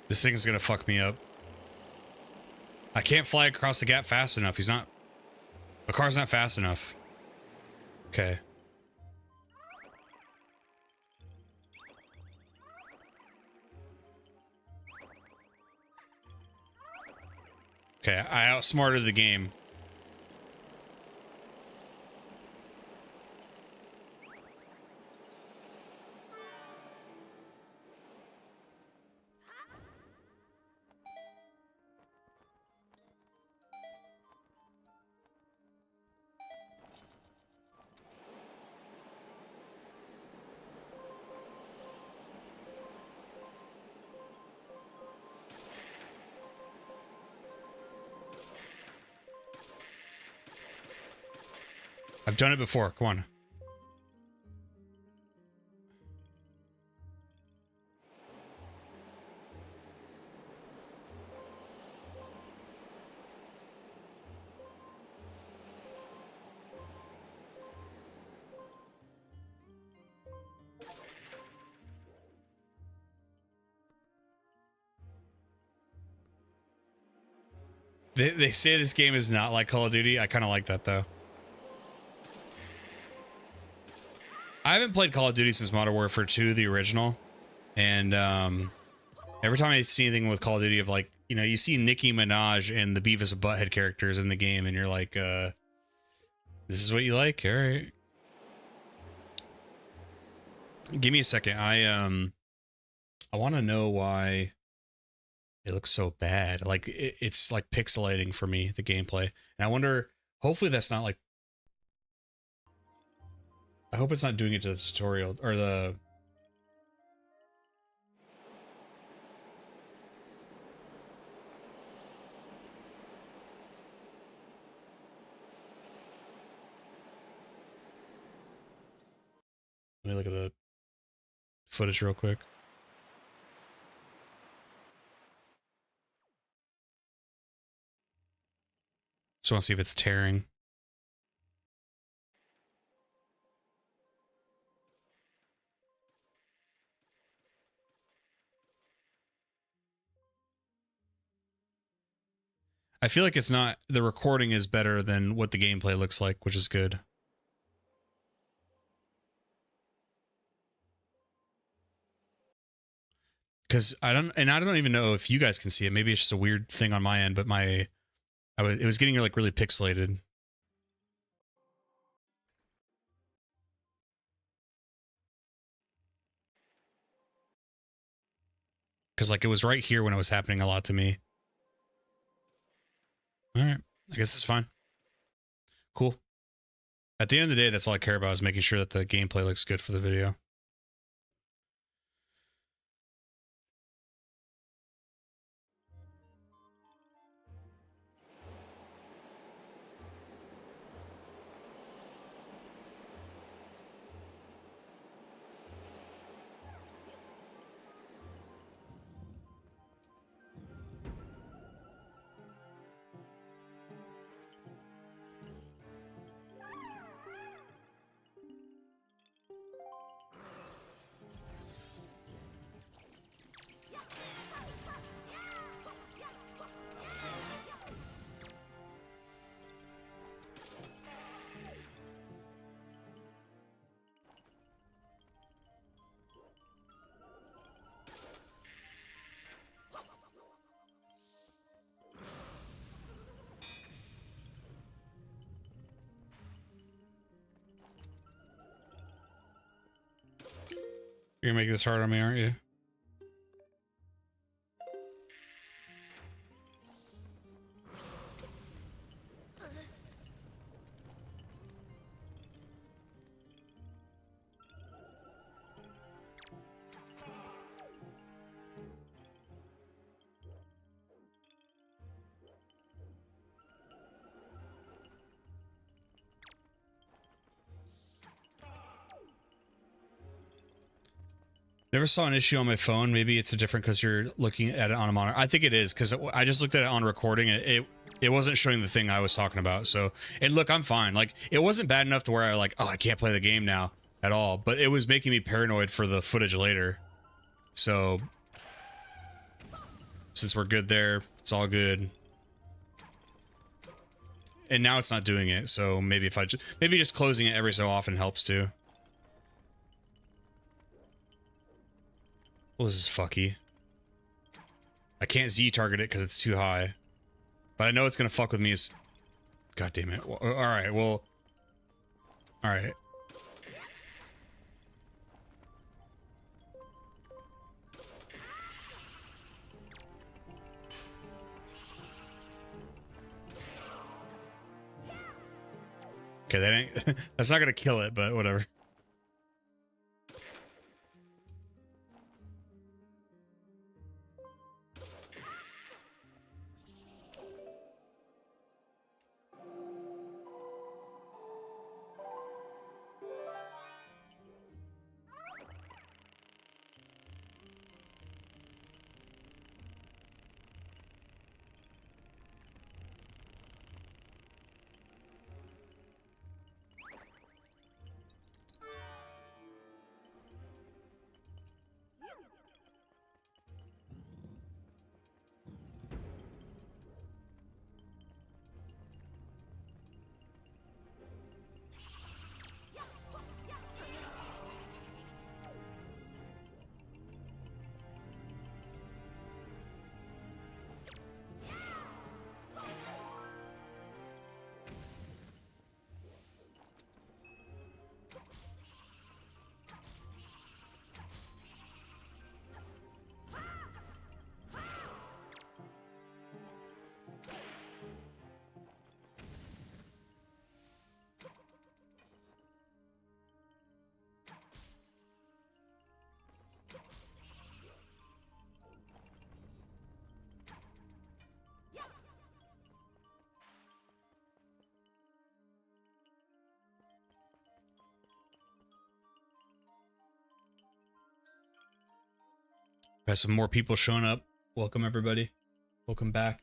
This thing's gonna fuck me up. I can't fly across the gap fast enough. The car's not fast enough. Okay. Okay, I outsmarted the game. I've done it before. Come on. They say this game is not like Call of Duty. I kind of like that, though. I haven't played Call of Duty since Modern Warfare 2, the original. And every time I see anything with Call of Duty of like, you know, you see Nicki Minaj and the Beavis and Butthead characters in the game, and you're like, this is what you like? All right. Give me a second. I want to know why it looks so bad. Like, it's like pixelating for me, the gameplay. And I wonder, hopefully that's not like, I hope it's not doing it to the tutorial, or the... Let me look at the footage real quick. Just want to see if it's tearing. I feel like it's not, the recording is better than what the gameplay looks like, which is good. Because I don't even know if you guys can see it. Maybe it's just a weird thing on my end, but it was getting like really pixelated. because like it was right here when it was happening a lot to me. All right, I guess it's fine. Cool. At the end of the day, that's all I care about is making sure that the gameplay looks good for the video. You're gonna make this hard on me, aren't you? Never saw an issue on my phone. Maybe it's a different because you're looking at it on a monitor. I think it is because I just looked at it on recording and it wasn't showing the thing I was talking about. So, and look, I'm fine. Like, it wasn't bad enough to where I like, oh, I can't play the game now at all. But it was making me paranoid for the footage later. So, since we're good there, it's all good. And now it's not doing it. So maybe if maybe just closing it every so often helps too. Well, this is fucky. I can't Z target it because it's too high. But I know it's going to fuck with me. God damn it. Well, alright, well... Alright. Okay, that ain't... that's not going to kill it, but whatever. Got some more people showing up. Welcome, everybody. Welcome back.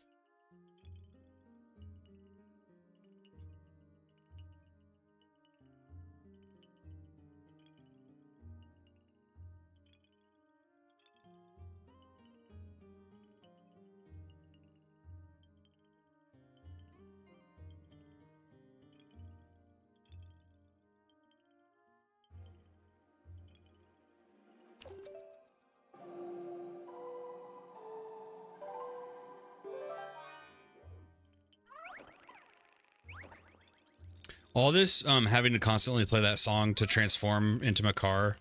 All this having to constantly play that song to transform into my car,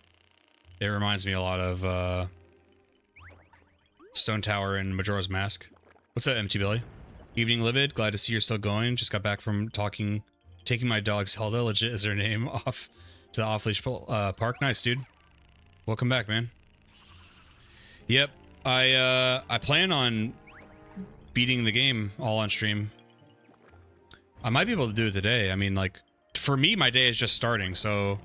it reminds me a lot of Stone Tower and Majora's Mask. What's up, Empty Billy? Evening Livid, glad to see you're still going. Just got back from taking my dog Zelda, legit is her name, off to the off-leash park. Nice, dude. Welcome back, man. Yep, I plan on beating the game all on stream. I might be able to do it today. I mean, like, for me, my day is just starting, so...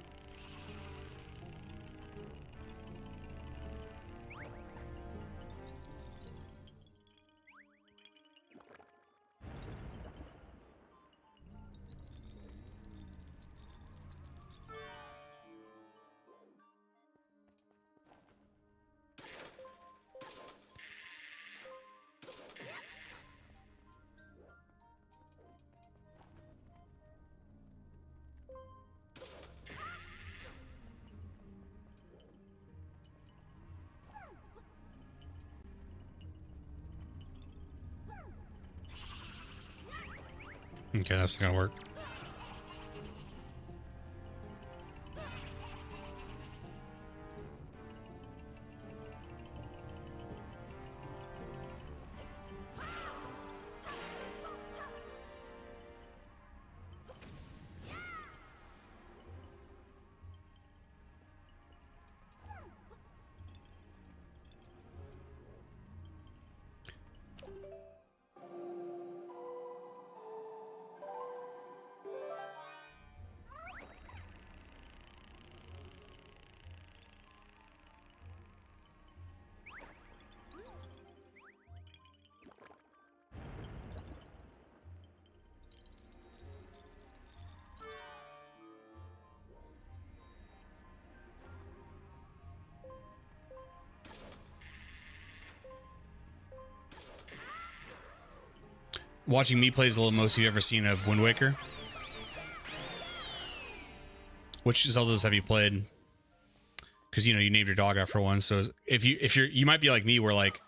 Okay, that's not gonna work. Watching me play is the most you've ever seen of Windwaker. Which Zeldas have you played? Because, you know, you named your dog after one. So if you're, you might be like me, where, like,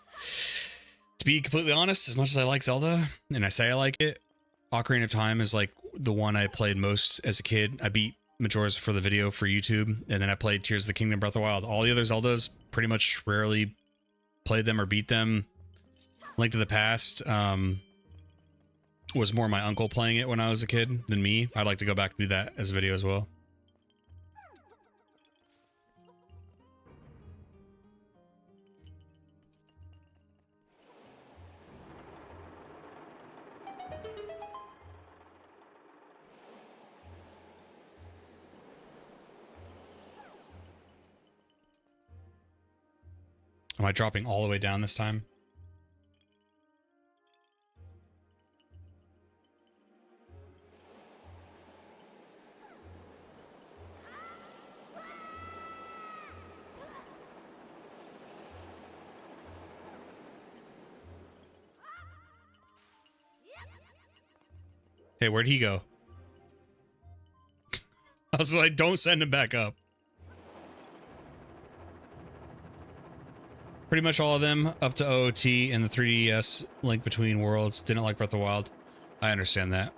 to be completely honest, as much as I like Zelda, and I say I like it, Ocarina of Time is like the one I played most as a kid. I beat Majora's for the video for YouTube, and then I played Tears of the Kingdom, Breath of the Wild. All the other Zeldas, pretty much rarely played them or beat them. Link to the Past, was more my uncle playing it when I was a kid than me. I'd like to go back and do that as a video as well. Am I dropping all the way down this time? Hey, where'd he go? I was like, don't send him back up. Pretty much all of them up to OOT and the 3DS Link Between Worlds. Didn't like Breath of the Wild. I understand that.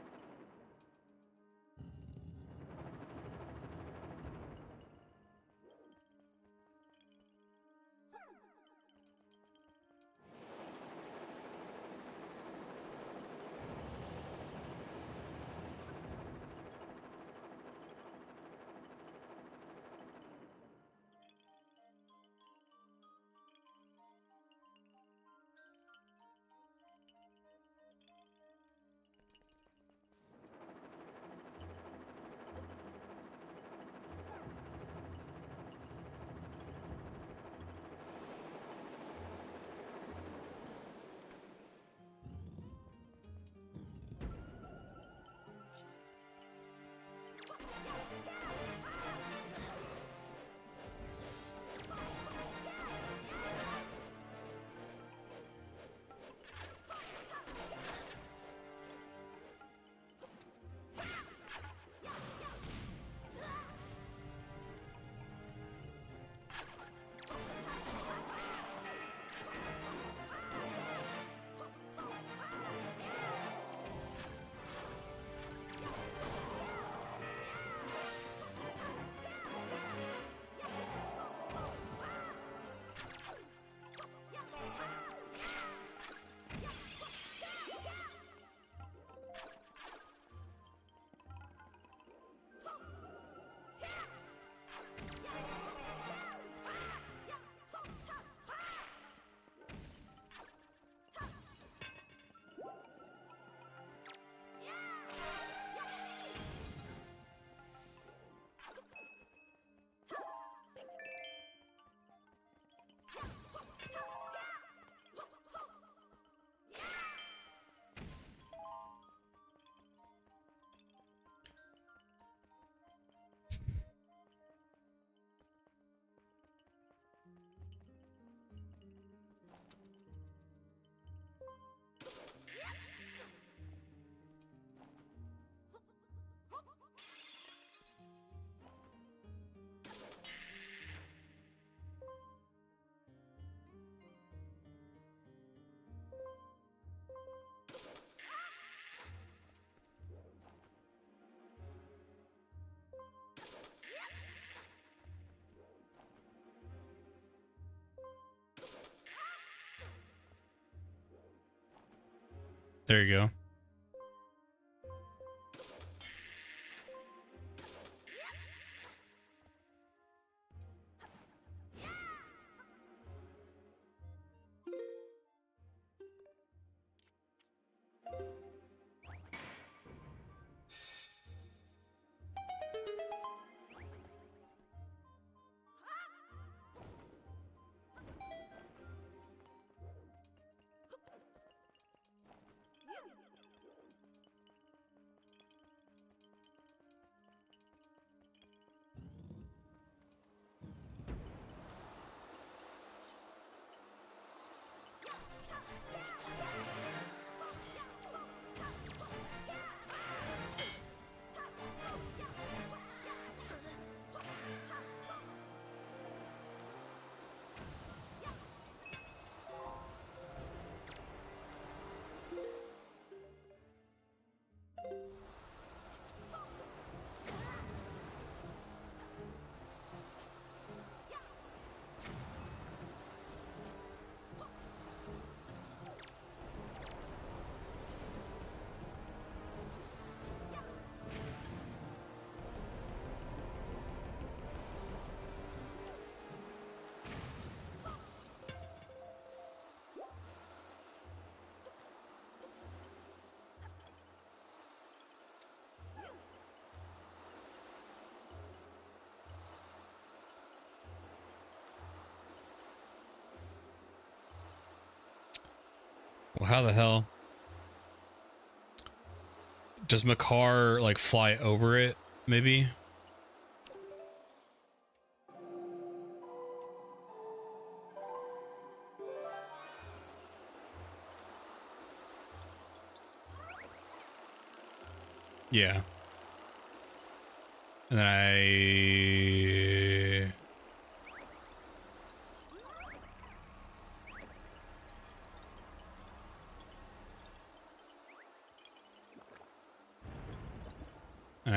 There you go. Well, how the hell does Makar like fly over it? Maybe. Yeah. And then I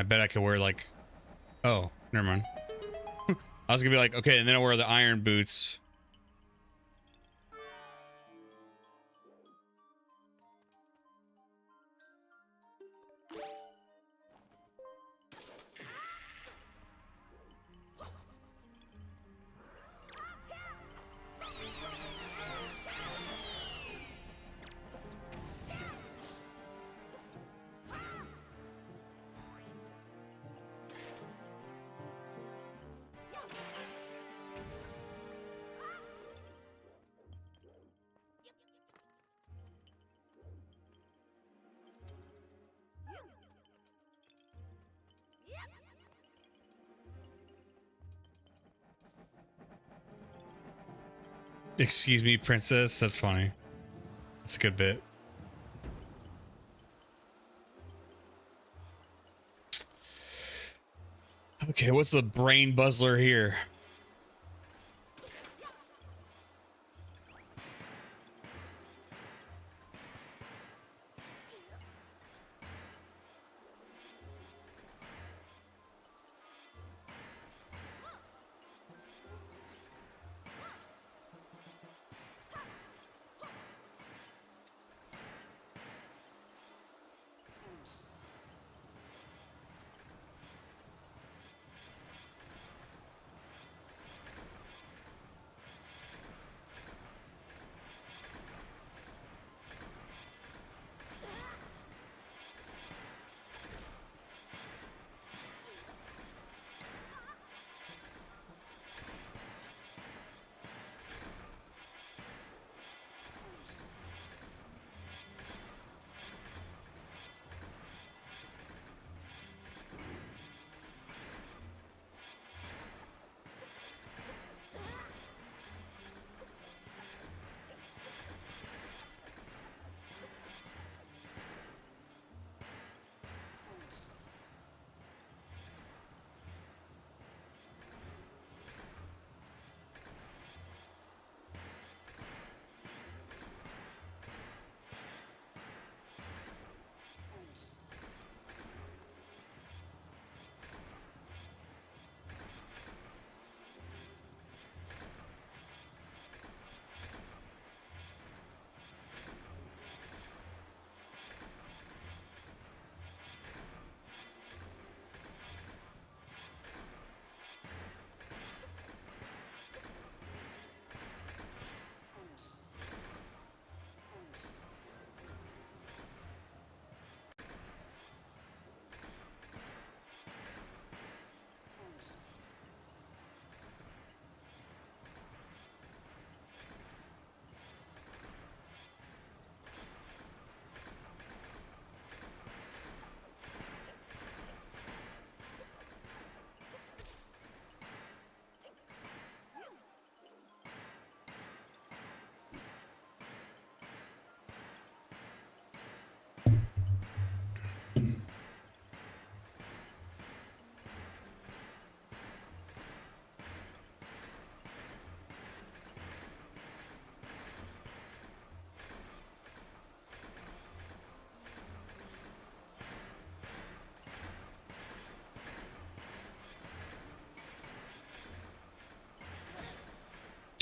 bet I could wear like, oh, never mind. I was gonna be like, okay, and then I wear the iron boots. Excuse me, princess. That's funny. That's a good bit. Okay, what's the brain buzzler here?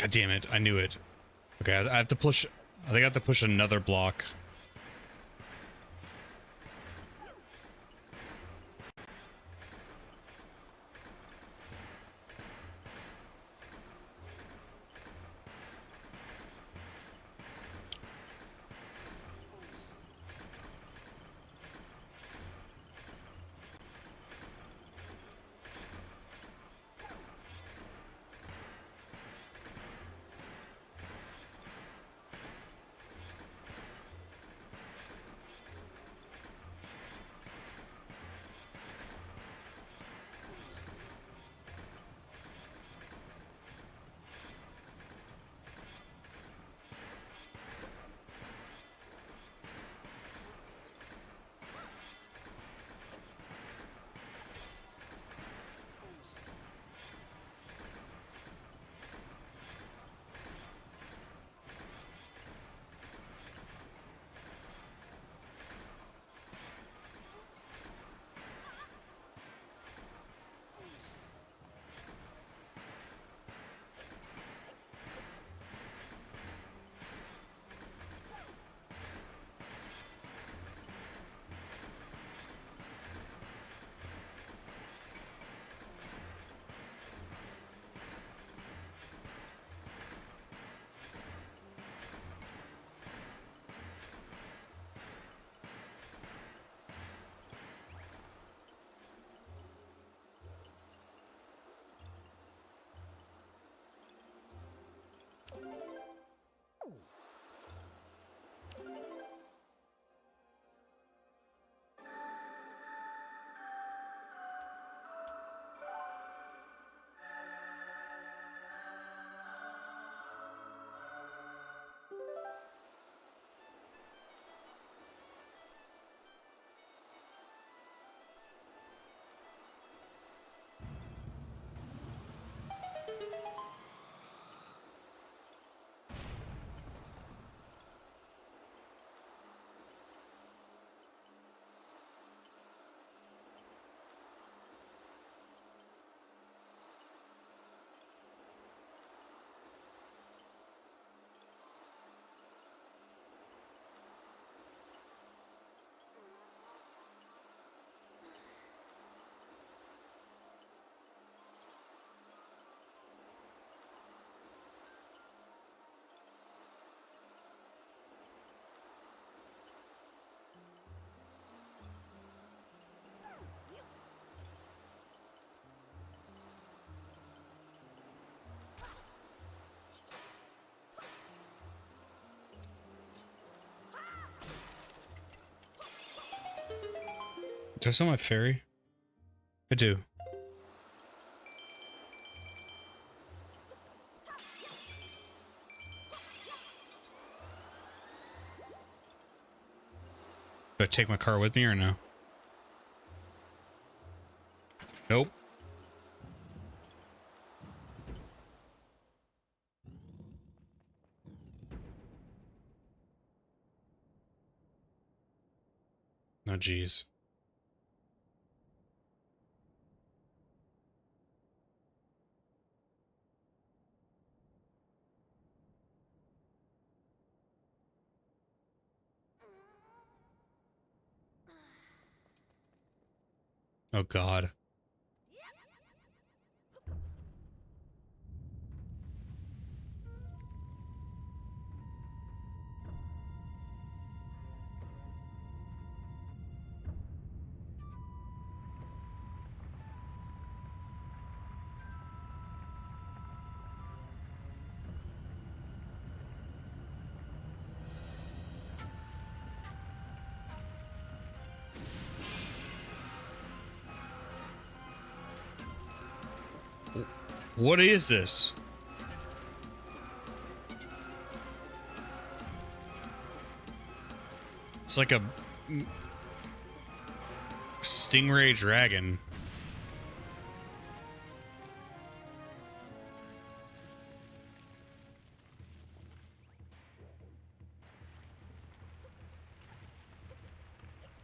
God damn it! I knew it. Okay, I have to push. I think I have to push another block. Do I still have my fairy? I do. Do I take my car with me or no? Nope. Oh, geez. Oh, God. What is this? It's like a stingray dragon.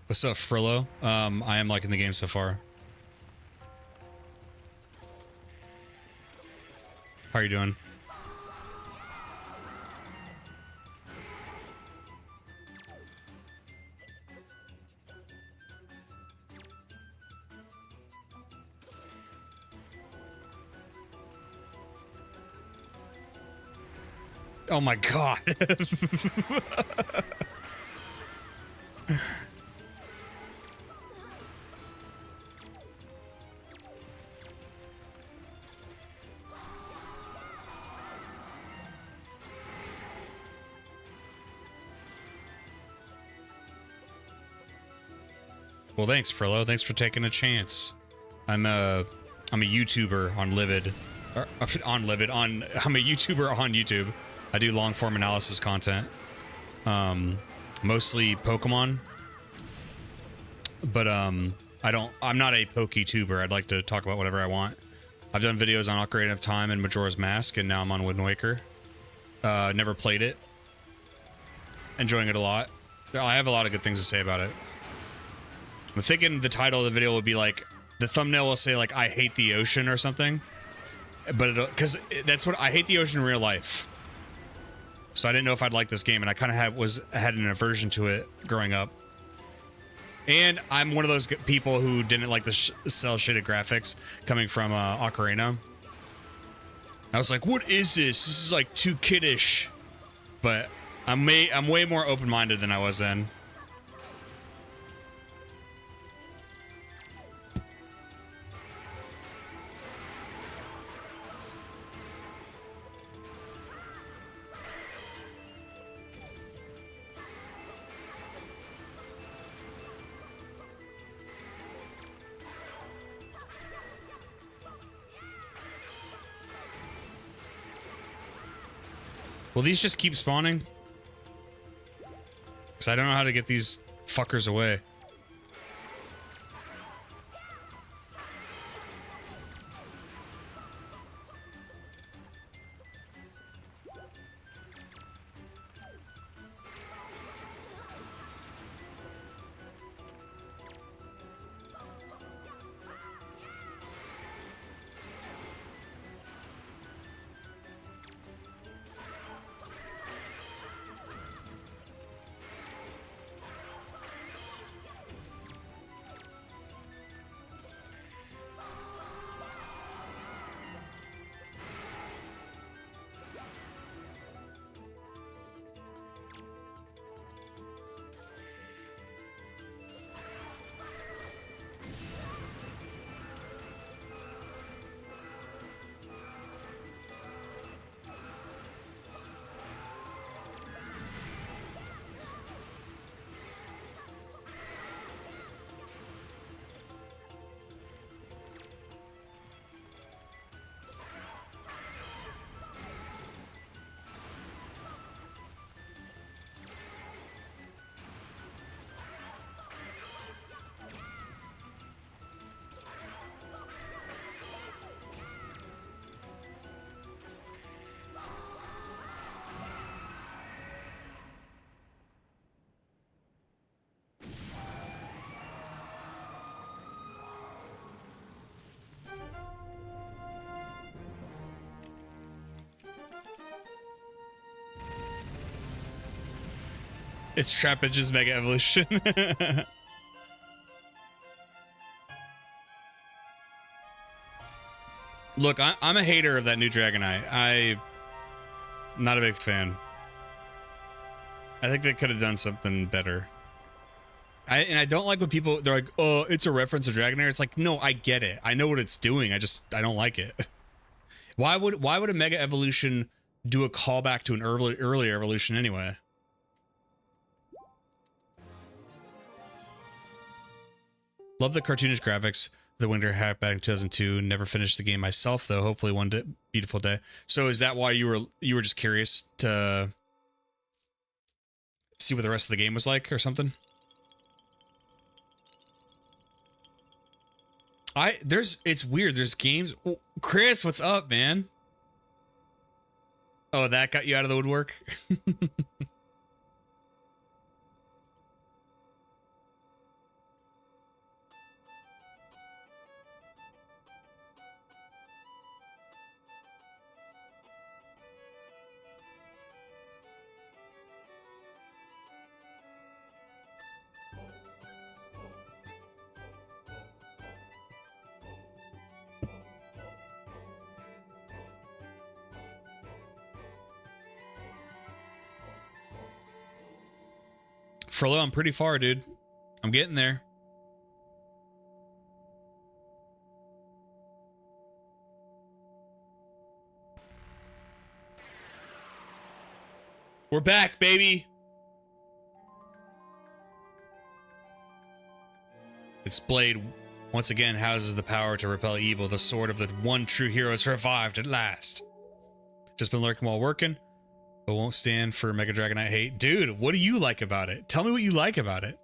What's up, Frillo? I am liking the game so far. How are you doing? Oh my god. Well, thanks, Frillo. Thanks for taking a chance. I'm a YouTuber on Livid. I'm a YouTuber on YouTube. I do long form analysis content. Mostly Pokemon. But I'm not a Poke-tuber. I'd like to talk about whatever I want. I've done videos on Ocarina of Time and Majora's Mask, and now I'm on Windwaker. Never played it. Enjoying it a lot. I have a lot of good things to say about it. I'm thinking the title of the video will be like, the thumbnail will say like, I hate the ocean or something. But because that's what I hate the ocean in real life. So I didn't know if I'd like this game, and I kind of had an aversion to it growing up. And I'm one of those people who didn't like the cell shaded graphics coming from Ocarina. I was like, what is this? This is like too kiddish. But I'm way more open-minded than I was then. Will these just keep spawning? Because I don't know how to get these fuckers away. It's Trappage's Mega Evolution. Look, I'm a hater of that new Dragonite. I'm not a big fan. I think they could have done something better. And I don't like when people, they're like, oh, it's a reference to Dragonair. It's like, no, I get it. I know what it's doing. I don't like it. Why would a Mega Evolution do a callback to an earlier evolution anyway? Love the cartoonish graphics. The Winter Hat back in 2002. Never finished the game myself though. Hopefully one day, beautiful day. So is that why you were just curious to see what the rest of the game was like or something? It's weird. There's games. Oh, Chris, what's up, man? Oh, that got you out of the woodwork? Frollo, I'm pretty far, dude. I'm getting there. We're back, baby. Its blade once again houses the power to repel evil. The sword of the one true hero is revived at last. Just been lurking while working, but won't stand for Mega Dragonite hate. Dude, what do you like about it? Tell me what you like about it.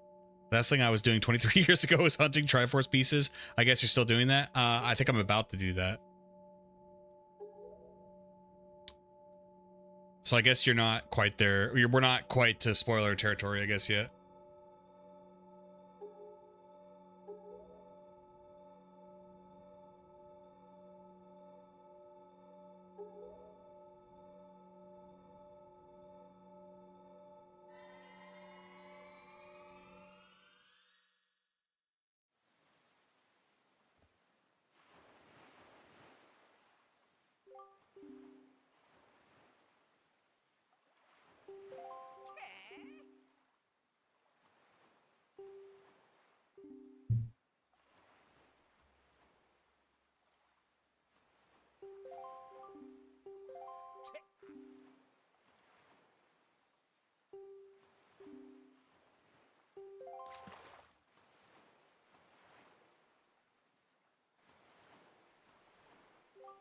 Last thing I was doing 23 years ago was hunting Triforce pieces. I guess you're still doing that? I think I'm about to do that. So I guess you're not quite there. We're not quite to spoiler territory, I guess, yet.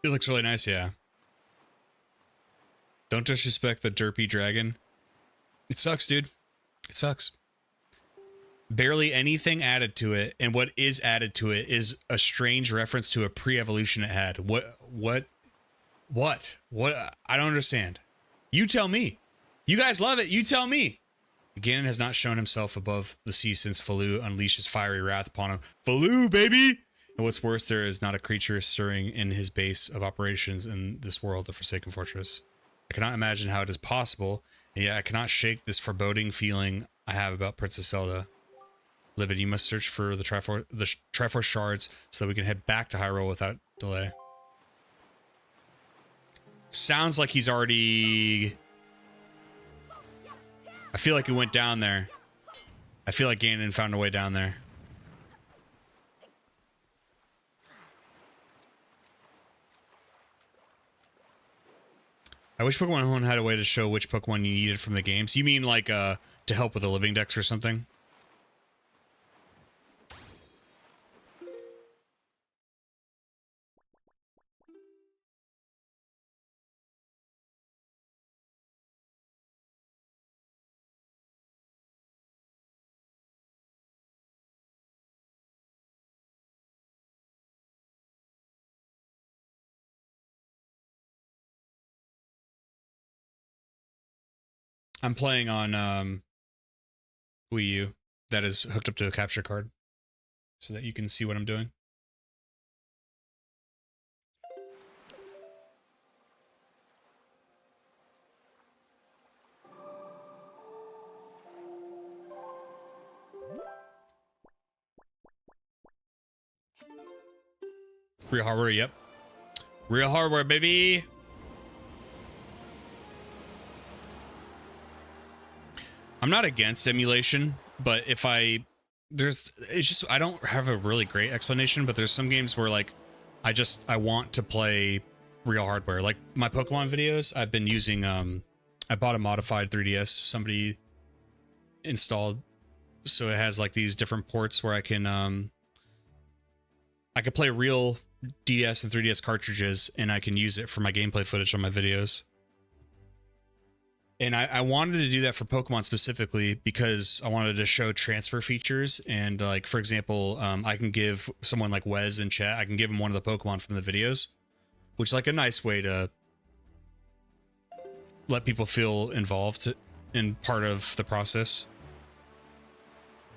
It looks really nice, yeah. Don't disrespect the derpy dragon. It sucks, dude. It sucks. Barely anything added to it, and what is added to it is a strange reference to a pre-evolution it had. What? I don't understand. You tell me. You guys love it. You tell me. Ganon has not shown himself above the sea since Falu unleashes fiery wrath upon him. Falu, baby! And what's worse, there is not a creature stirring in his base of operations in this world, the Forsaken Fortress. I cannot imagine how it is possible, and yet I cannot shake this foreboding feeling I have about Princess Zelda. Livid, you must search for the Triforce shards so that we can head back to Hyrule without delay. Sounds like he's already... I feel like he went down there. I feel like Ganon found a way down there. I wish Pokemon Home had a way to show which Pokemon you needed from the games. You mean like to help with the living dex or something? I'm playing on Wii U that is hooked up to a capture card so that you can see what I'm doing. Real hardware, yep. Real hardware, baby! I'm not against emulation, but if it's just, I don't have a really great explanation, but there's some games where like, I want to play real hardware. Like my Pokemon videos, I've been using, I bought a modified 3DS somebody installed. So it has like these different ports where I can play real DS and 3DS cartridges and I can use it for my gameplay footage on my videos. And I wanted to do that for Pokemon specifically because I wanted to show transfer features. And like, for example, I can give someone like Wes in chat, I can give him one of the Pokemon from the videos, which is like a nice way to let people feel involved in part of the process.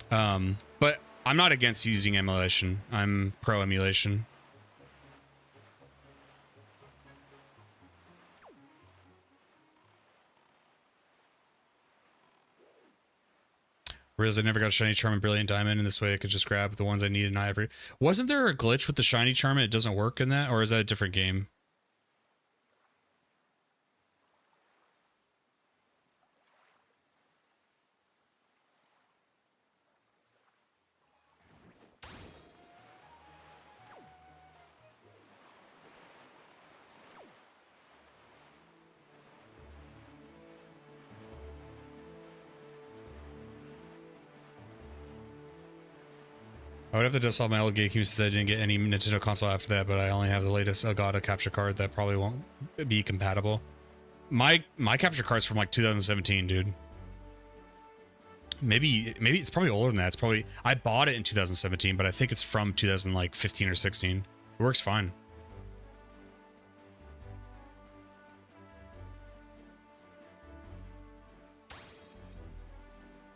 But I'm not against using emulation. I'm pro emulation. Realize I never got a shiny charm and brilliant diamond, and this way I could just grab the ones I need in ivory. Wasn't there a glitch with the shiny charm and it doesn't work in that, or is that a different game? I would have to dust off my old GameCube since I didn't get any Nintendo console after that, but I only have the latest Elgato capture card that probably won't be compatible. My capture card's from like 2017, dude. Maybe it's probably older than that. It's probably, I bought it in 2017, but I think it's from 2015 or 16. It works fine.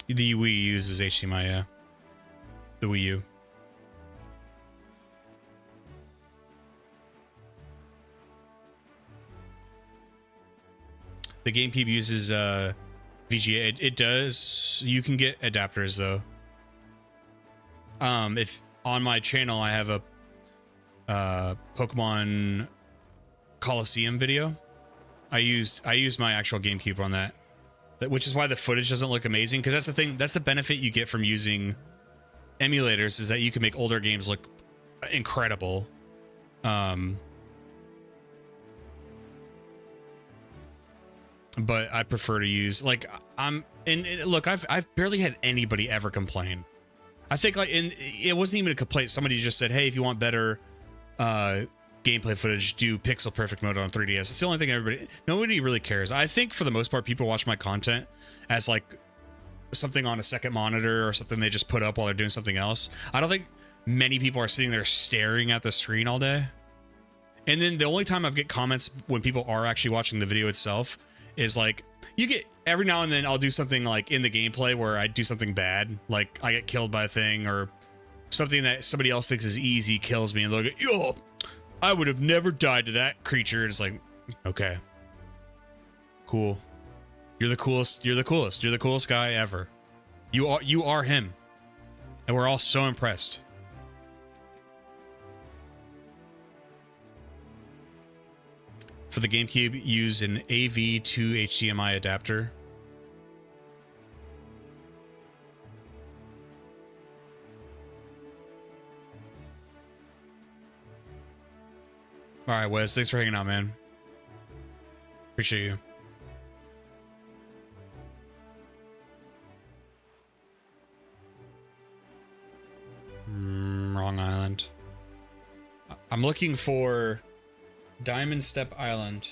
The Wii U uses HDMI, yeah. The Wii U. The GameCube uses VGA. It does. You can get adapters though. If on my channel I have a Pokemon Coliseum video, I used my actual GameCube on that, which is why the footage doesn't look amazing. Because that's the thing. That's the benefit you get from using emulators, is that you can make older games look incredible. But I prefer to use, like, look, I've barely had anybody ever complain. I think, like, it wasn't even a complaint. Somebody just said, hey, if you want better gameplay footage, do pixel perfect mode on 3DS. It's the only thing nobody really cares. I think for the most part, people watch my content as like something on a second monitor or something they just put up while they're doing something else. I don't think many people are sitting there staring at the screen all day. And then the only time I get comments when people are actually watching the video itself is like, you get, every now and then I'll do something like in the gameplay where I do something bad, like I get killed by a thing, or something that somebody else thinks is easy kills me, and they'll go, yo, I would have never died to that creature. It's like, okay, cool. You're the coolest. You're the coolest. You're the coolest guy ever. You are him. And we're all so impressed. For the GameCube, use an AV to HDMI adapter. All right, Wes, thanks for hanging out, man. Appreciate you. Wrong island. I'm looking for Diamond Step Island.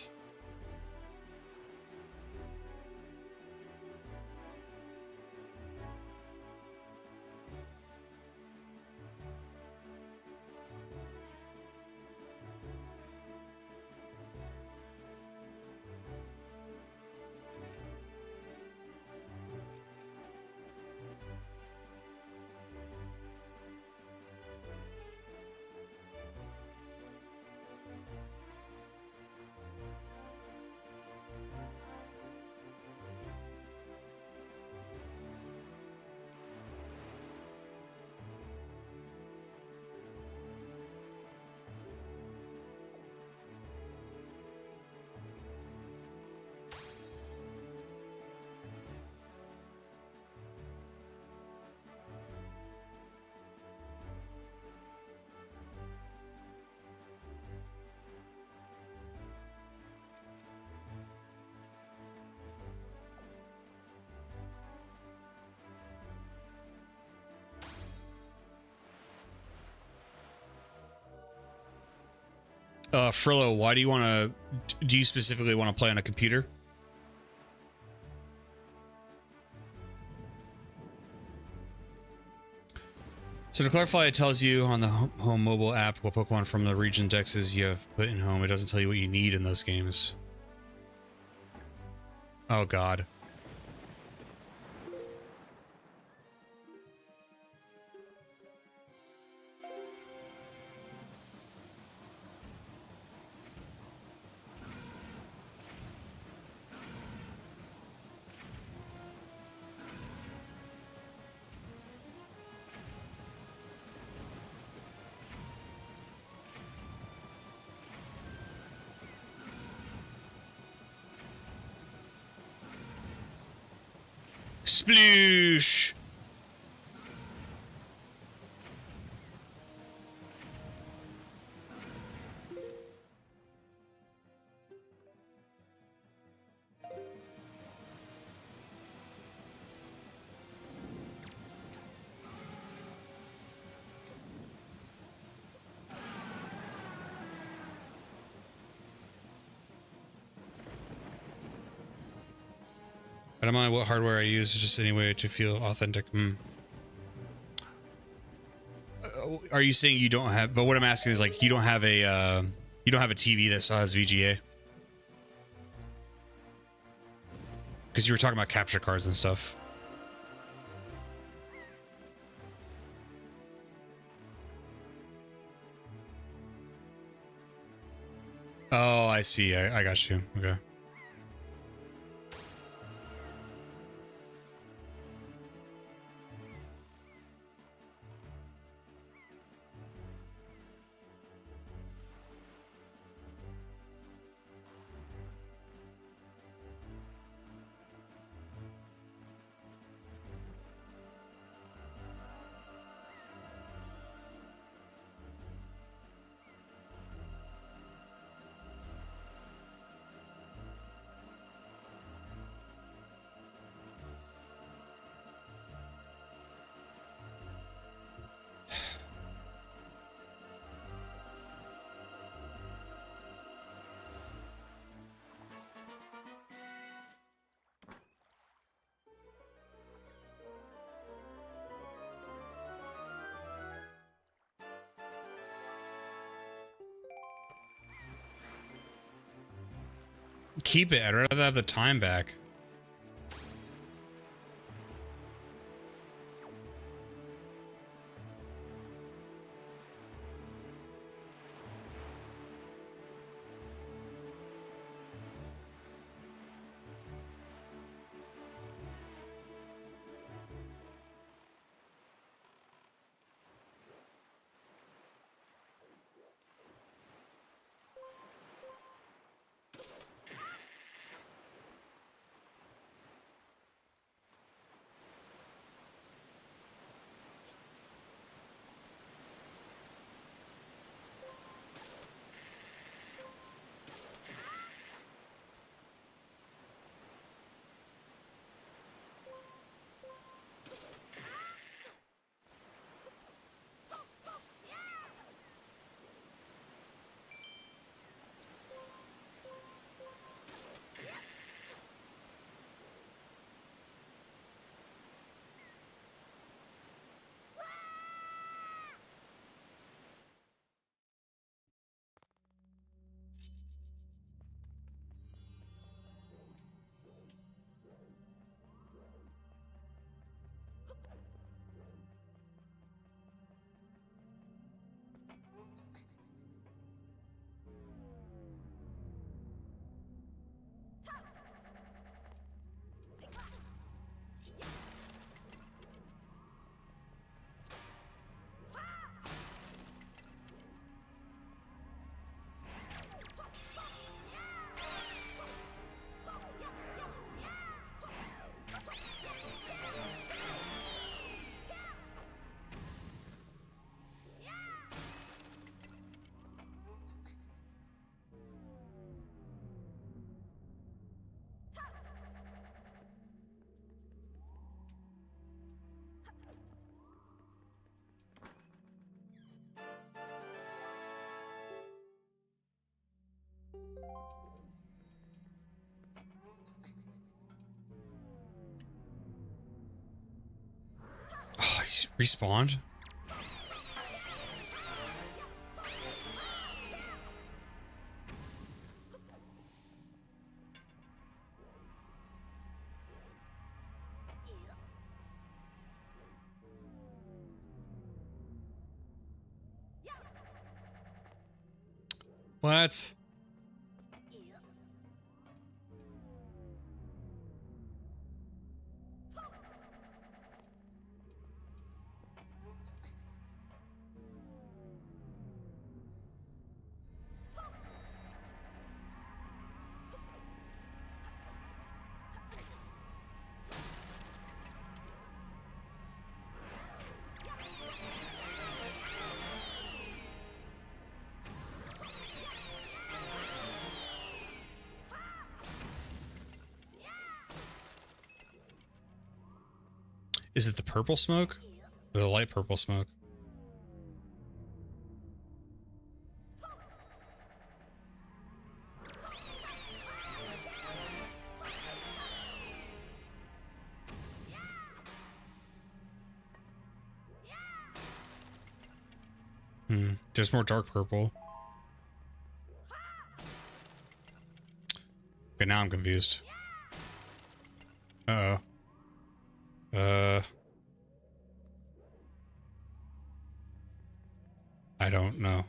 Frillo, why do you want to, do you specifically want to play on a computer? So to clarify, it tells you on the home mobile app what Pokemon from the region dexes you have put in home. It doesn't tell you what you need in those games. Oh God. Sploosh! I don't mind what hardware I use, just any way to feel authentic. Are you saying you don't have? But what I'm asking is like you don't have a TV that still has VGA? Because you were talking about capture cards and stuff. Oh, I see. I got you. Okay. Keep it. I'd rather have the time back. Oh, he's respawned? What? Is it the purple smoke? Or the light purple smoke? There's more dark purple. Okay, now I'm confused. Uh-oh. I don't know.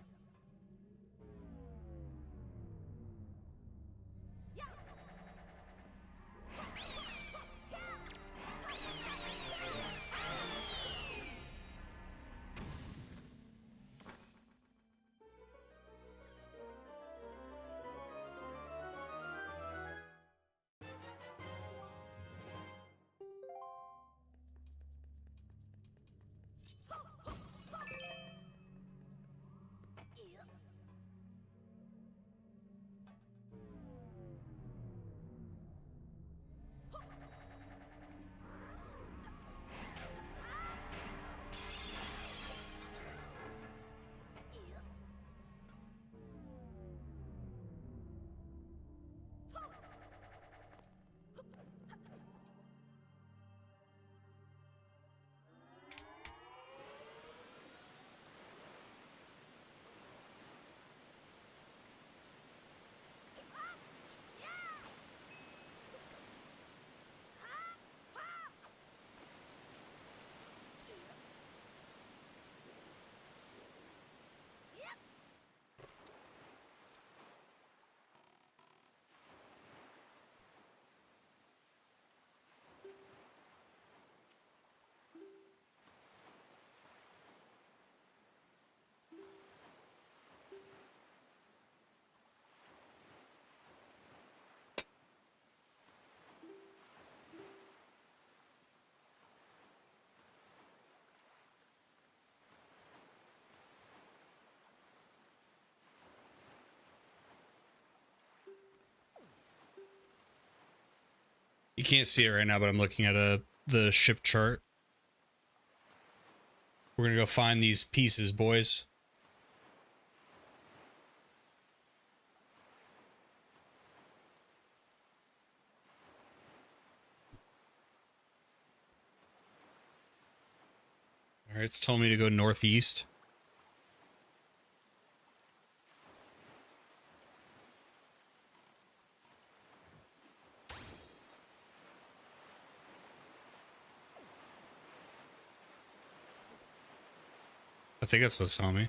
You can't see it right now, but I'm looking at the ship chart. We're gonna go find these pieces, boys. All right, it's telling me to go northeast. I think that's what's telling me.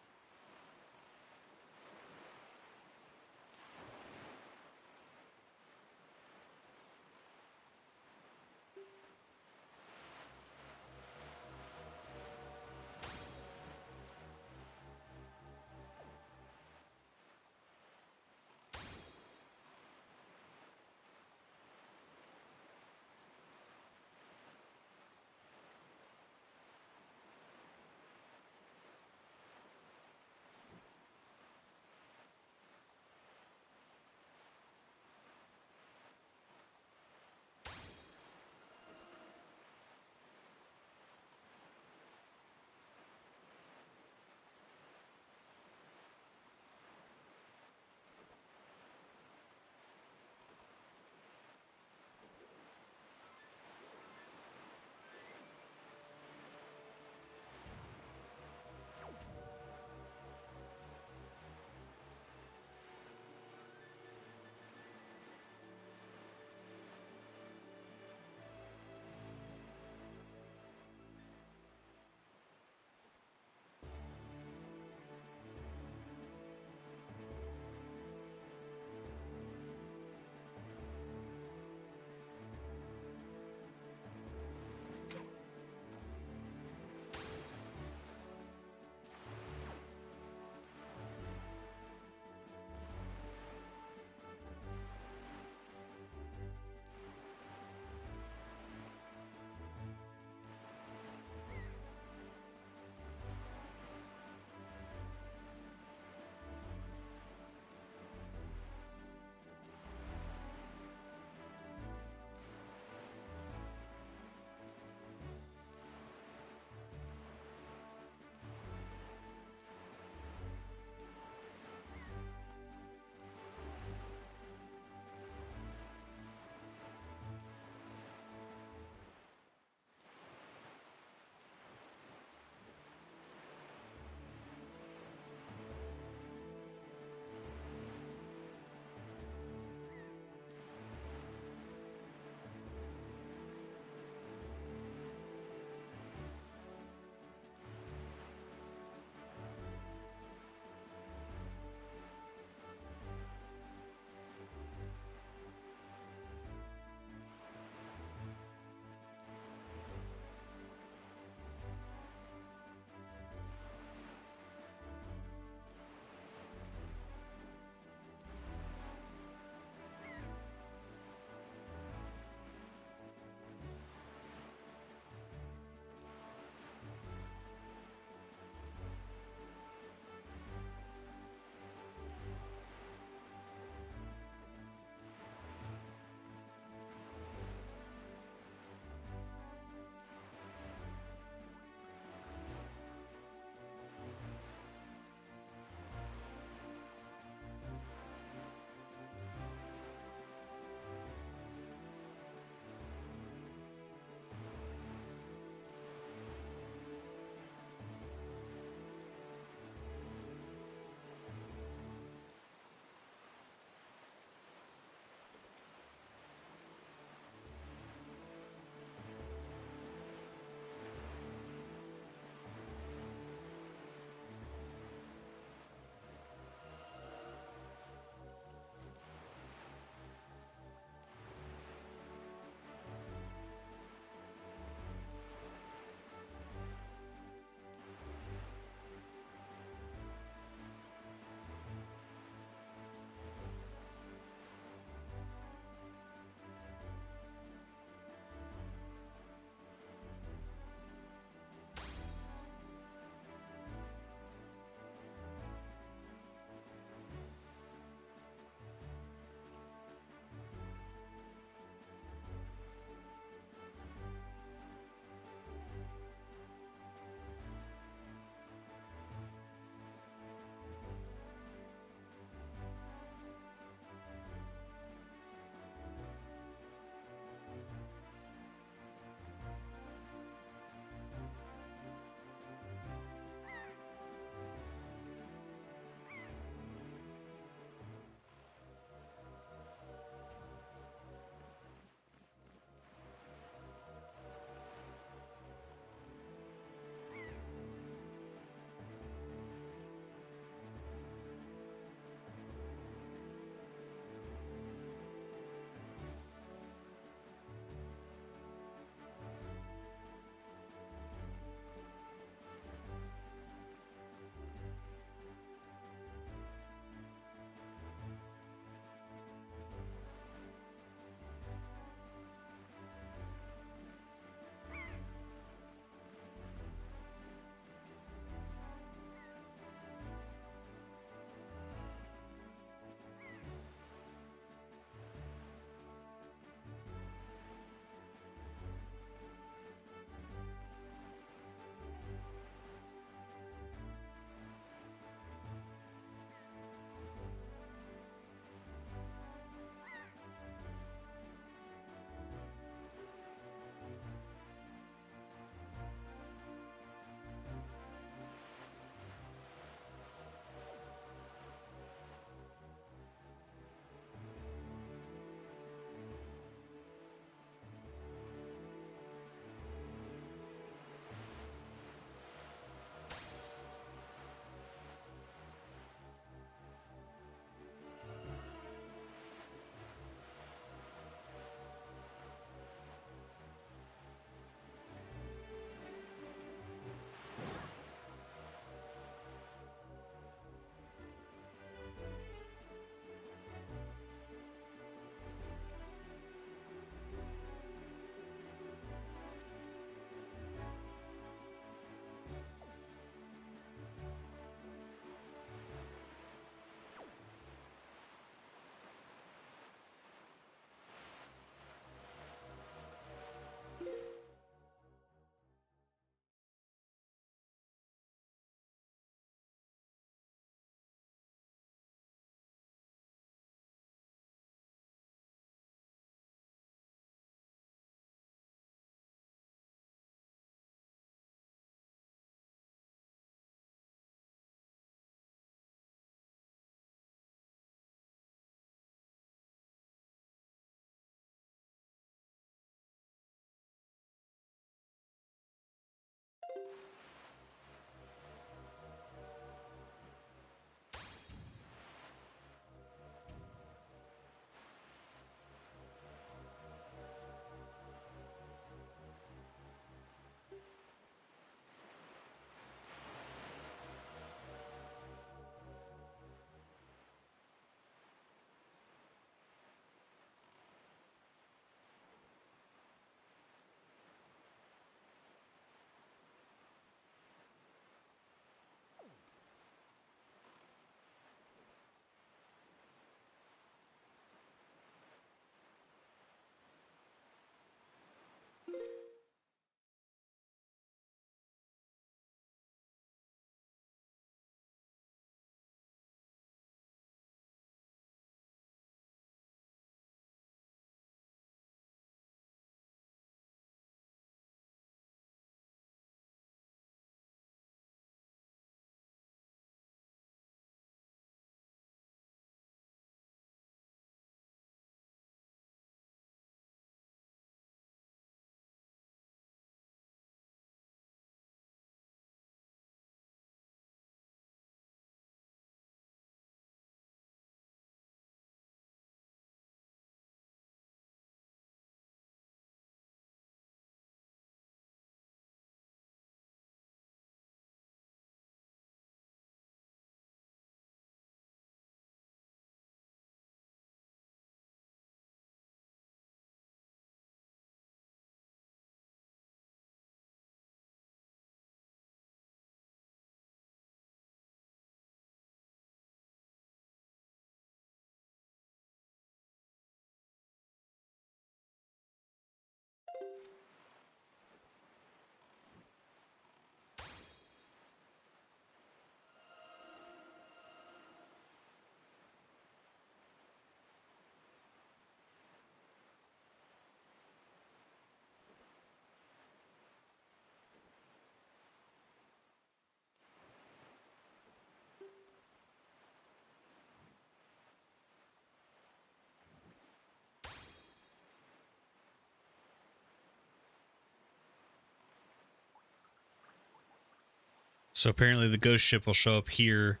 So apparently the ghost ship will show up here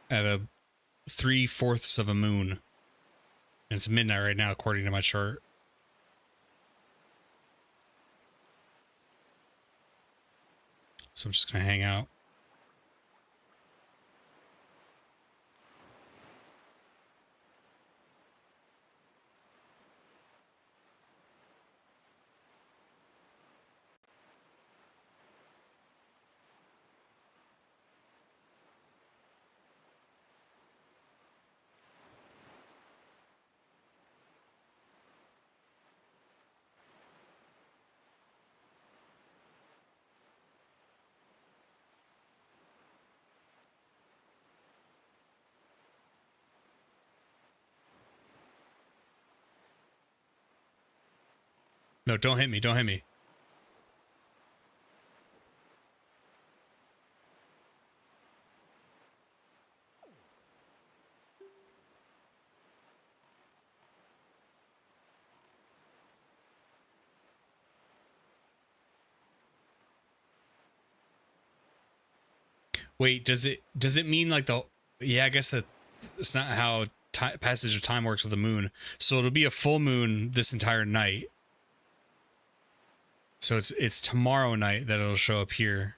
at a 3/4 of a moon. And it's midnight right now, according to my chart. So I'm just going to hang out. No, don't hit me. Don't hit me. Wait, does it mean like the, yeah, I guess that it's not how passage of time works with the moon. So it'll be a full moon this entire night. So it's tomorrow night that it'll show up here.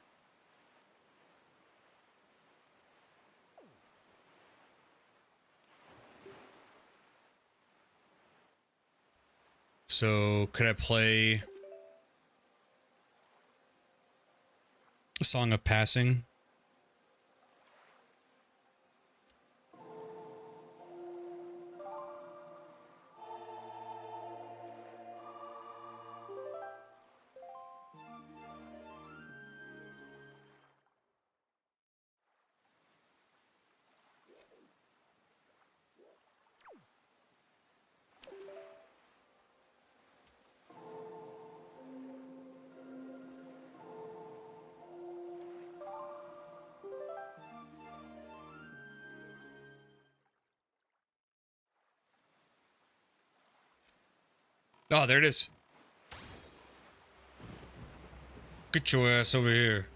So could I play a Song of Passing? Oh, there it is. Get your ass over here.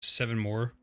Seven more.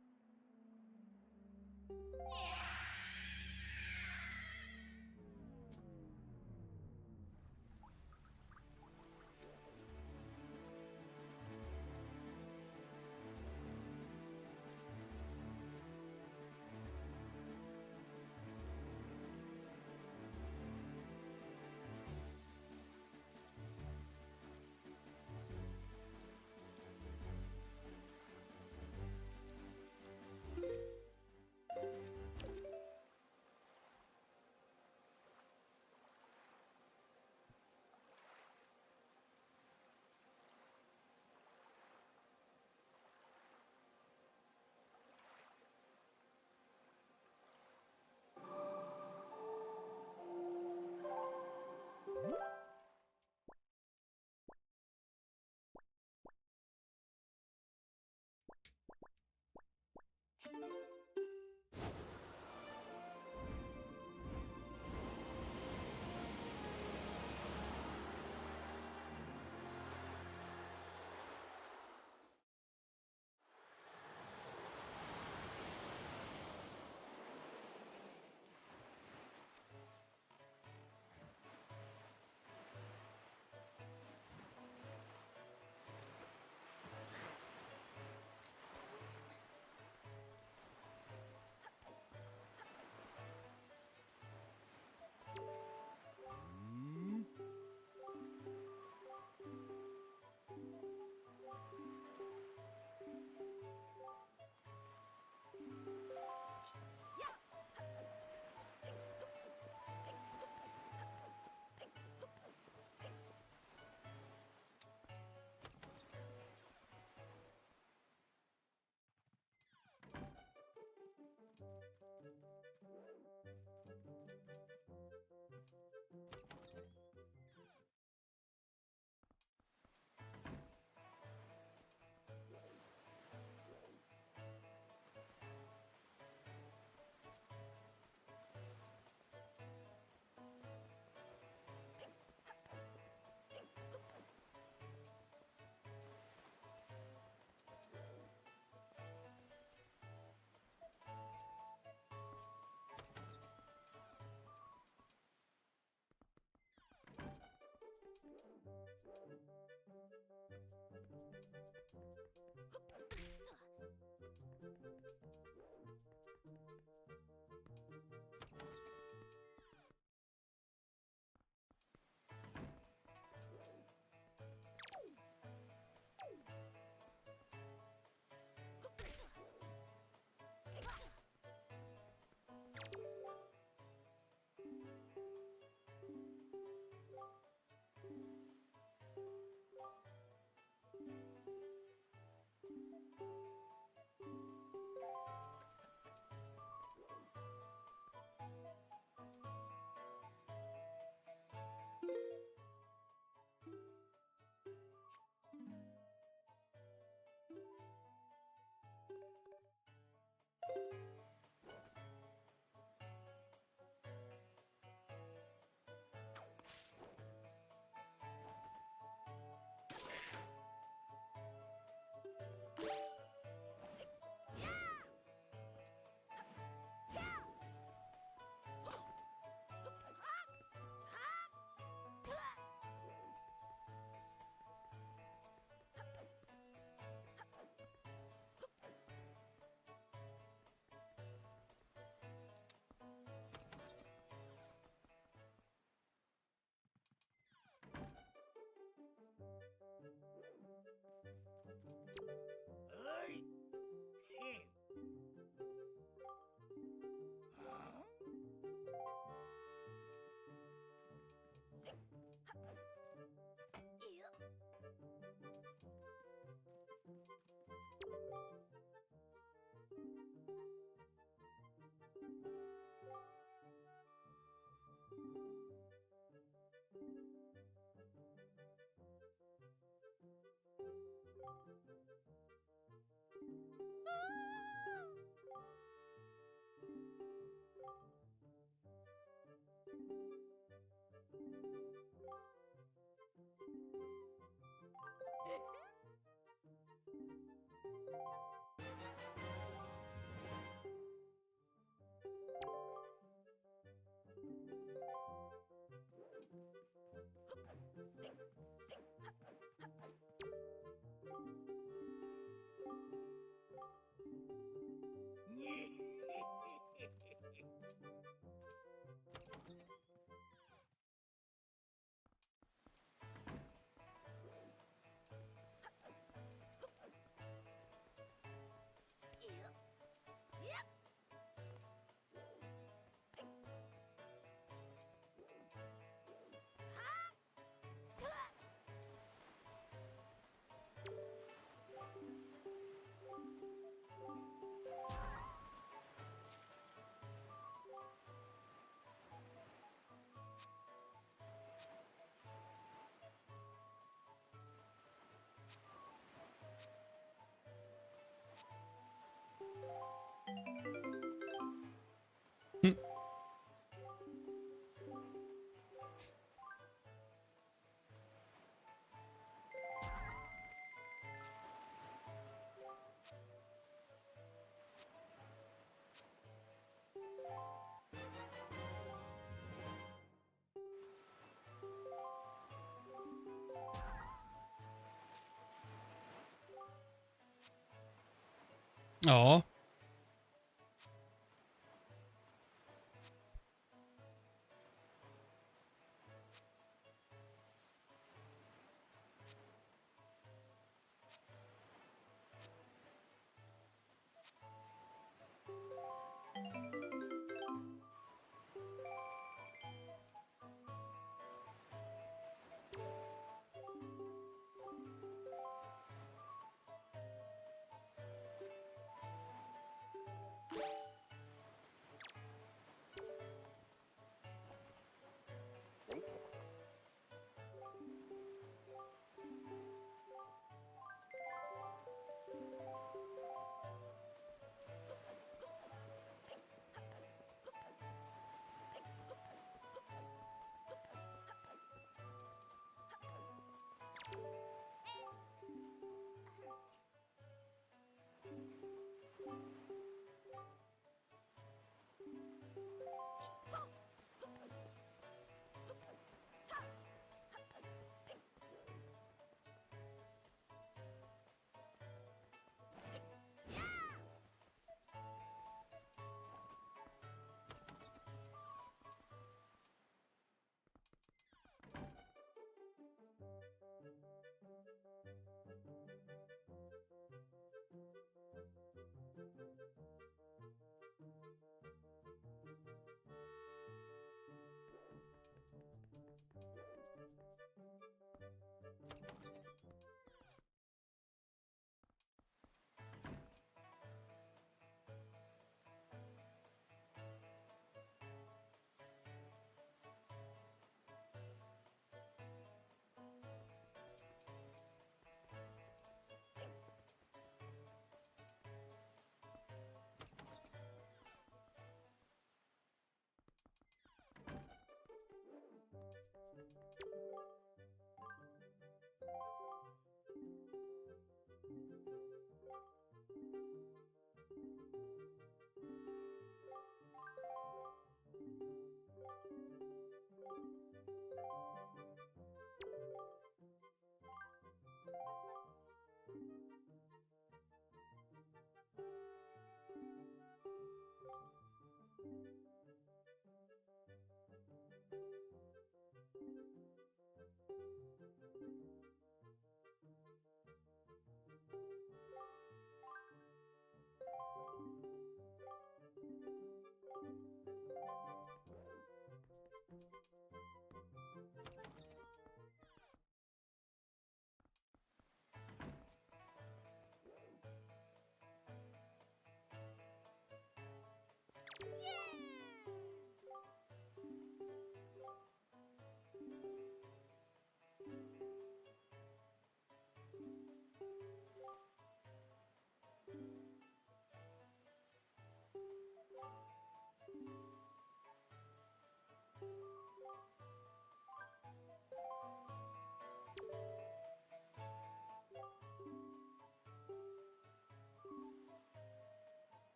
Oh.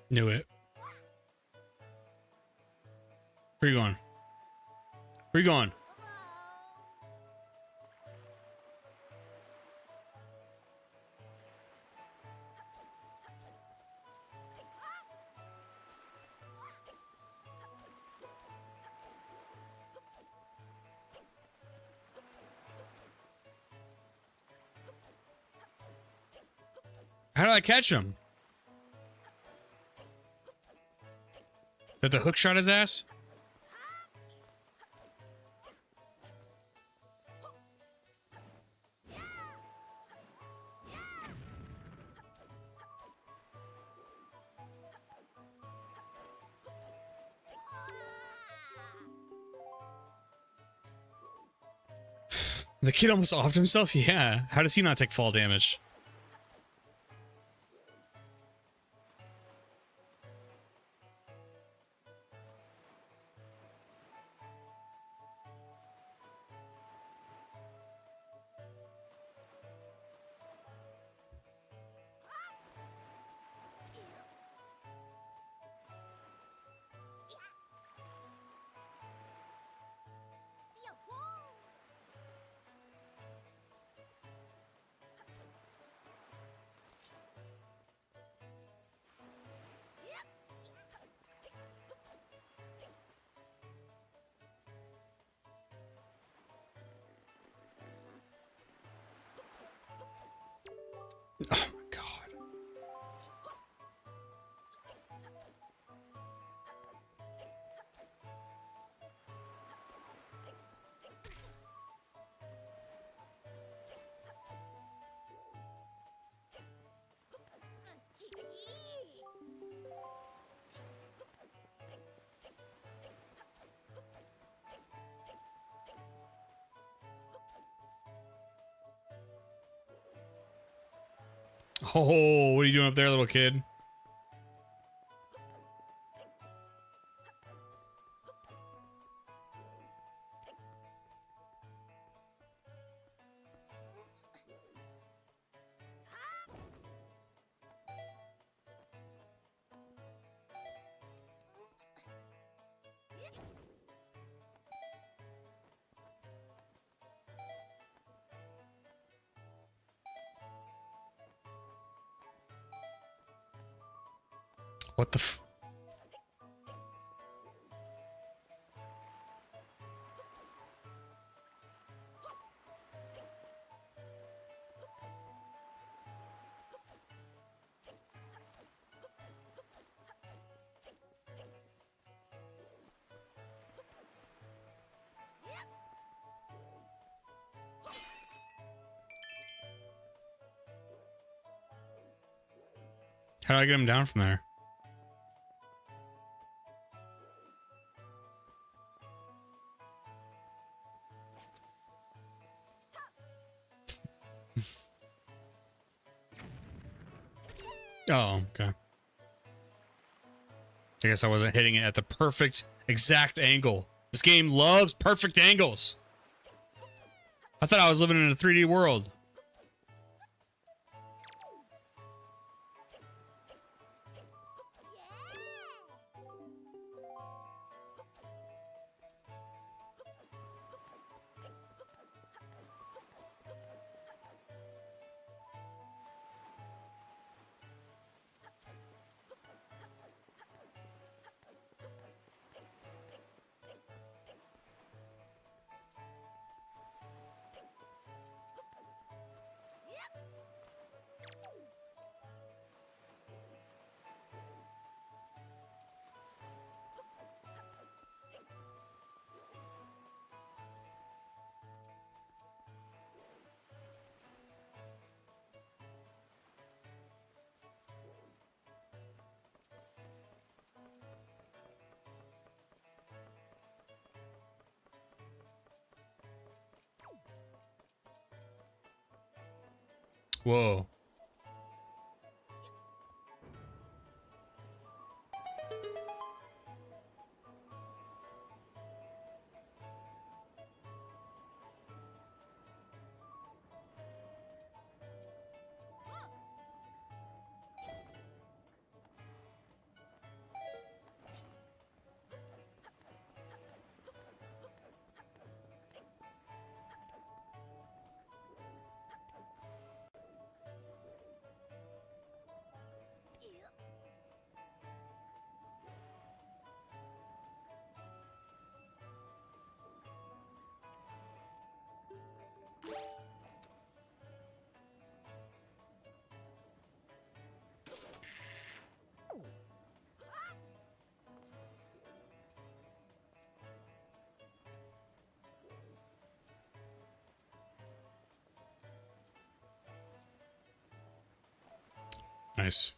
Knew it. Where you going? Where you going? How did I catch him? Did the hook shot his ass? The kid almost offed himself? Yeah. How does he not take fall damage? Oh my god. Oh, what are you doing up there, little kid? What the f- How do I get him down from there? Oh, okay. I guess I wasn't hitting it at the perfect, exact angle. This game loves perfect angles. I thought I was living in a 3D world. Whoa. Nice.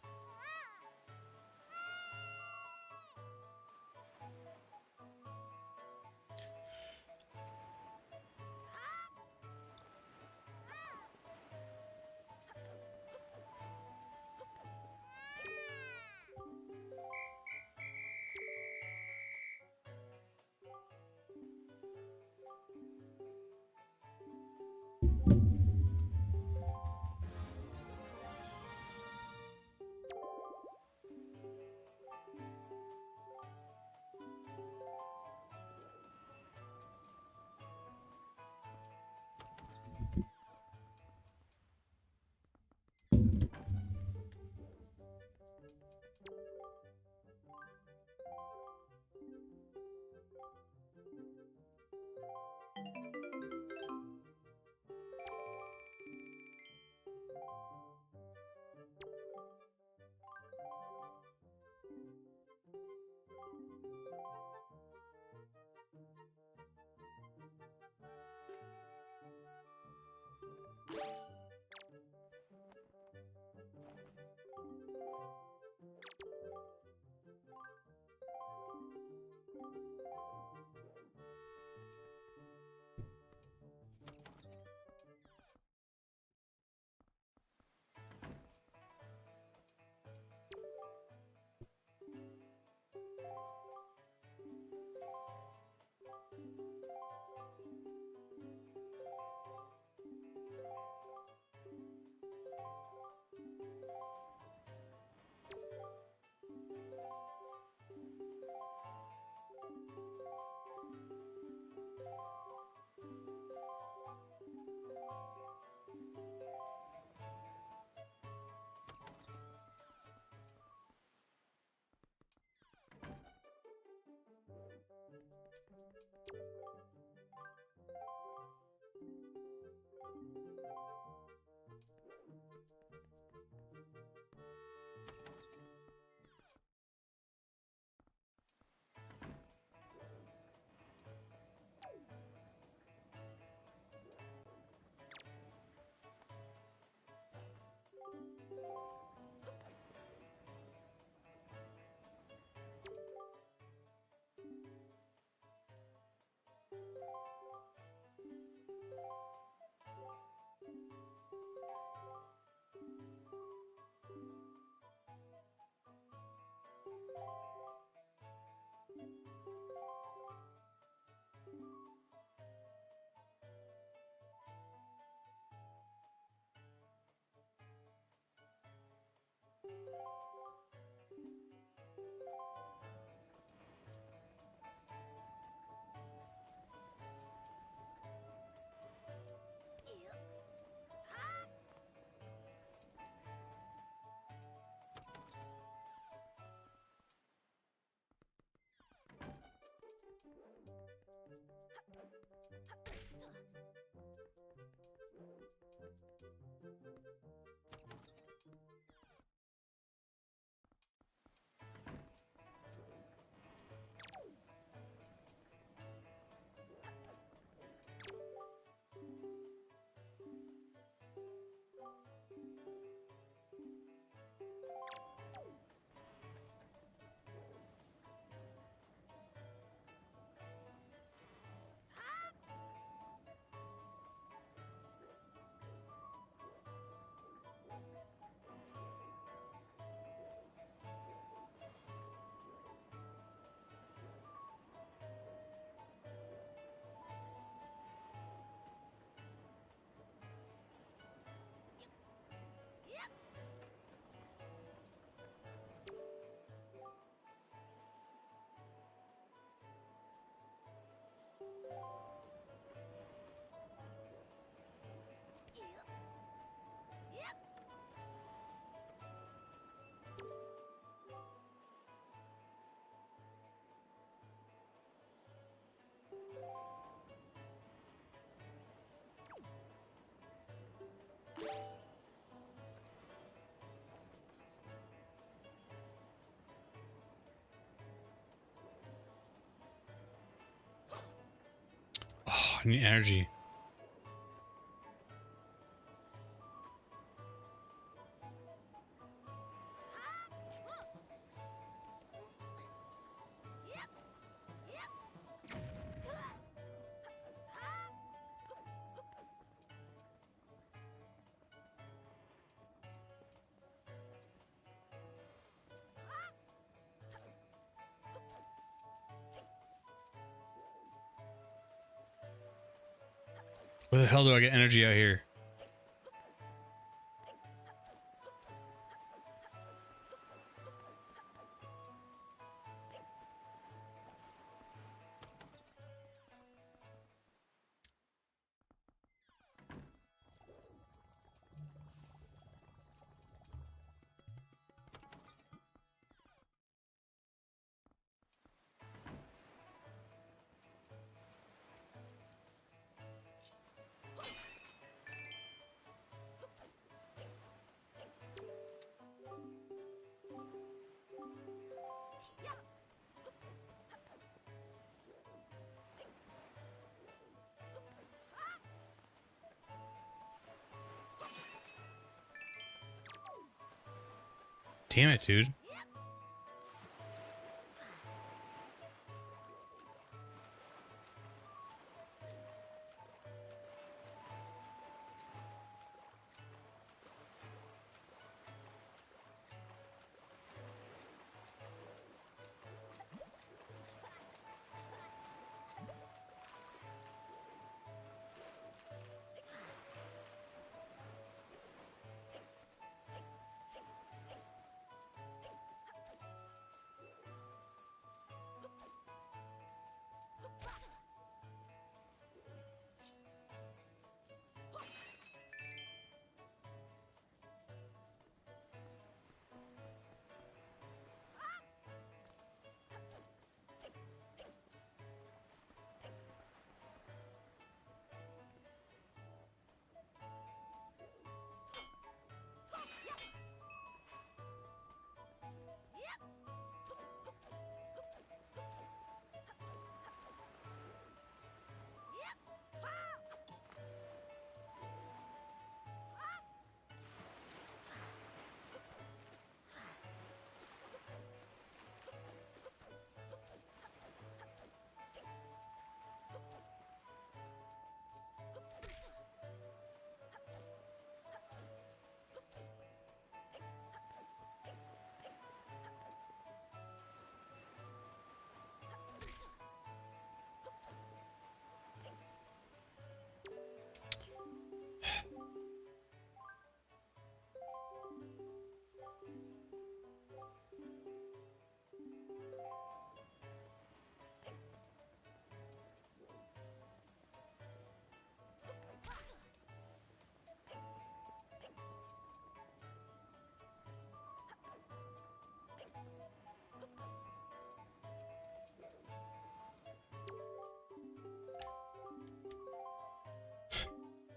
I need energy. Where the hell do I get energy out here? Damn it, dude.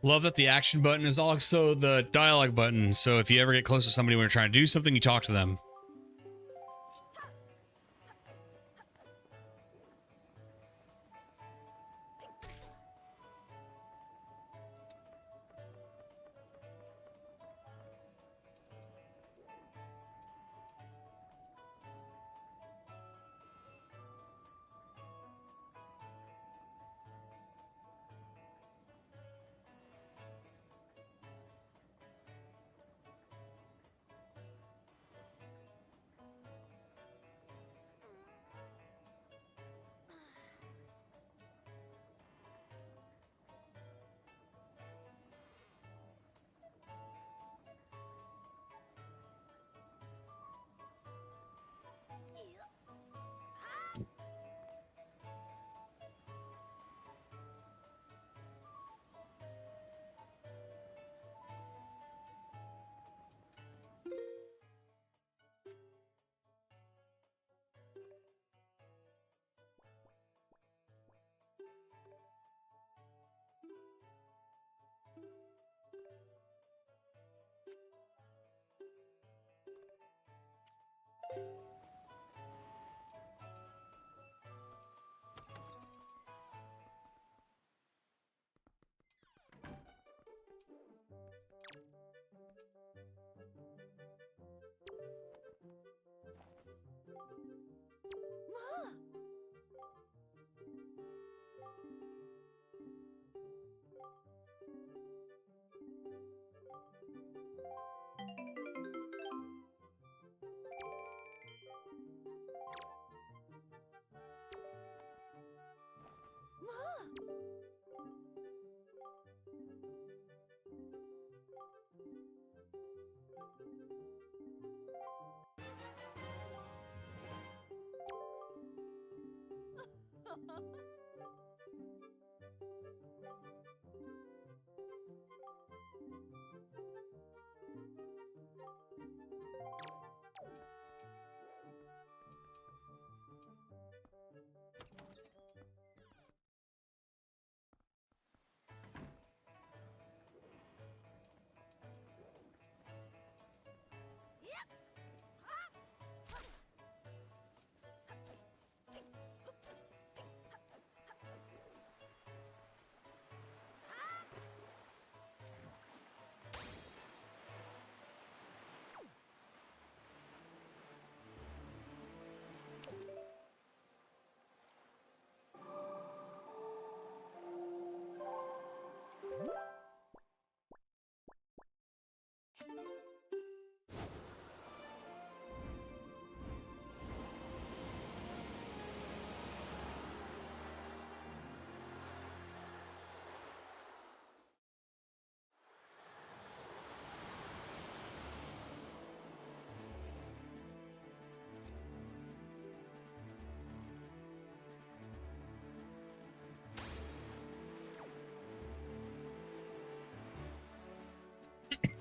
Love that the action button is also the dialogue button. So if you ever get close to somebody when you're trying to do something, you talk to them.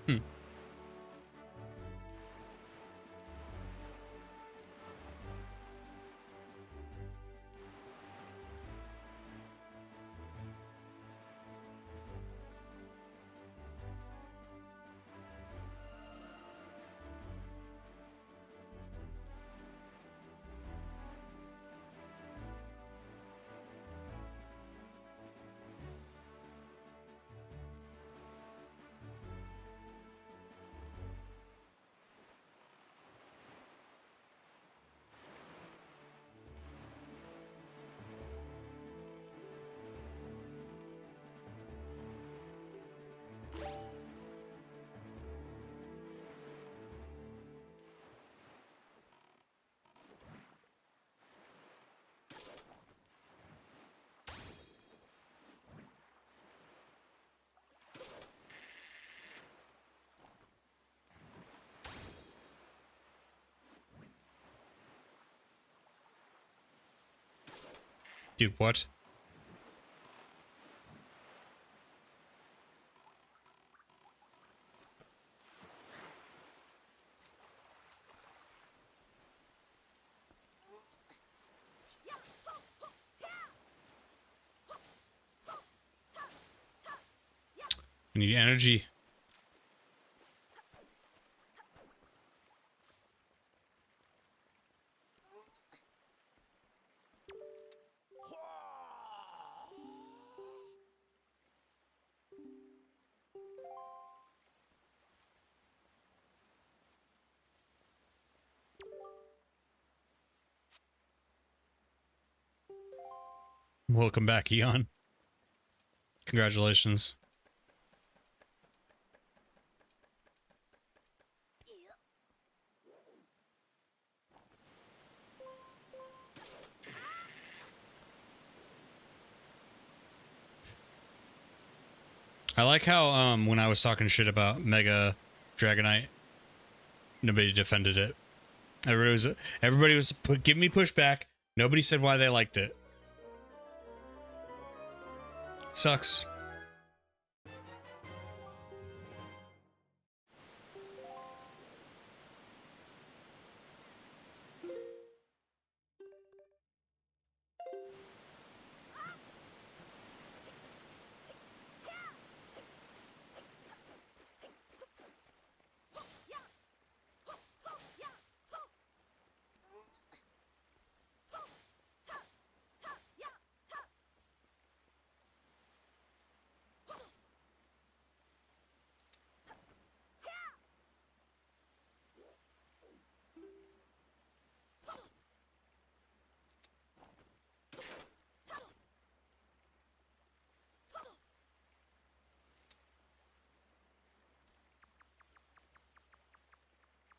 Hmm. Dude, what? I need energy. Welcome back, Eon. Congratulations. I like how when I was talking shit about Mega Dragonite, nobody defended it. Everybody was giving me pushback. Nobody said why they liked it. It sucks.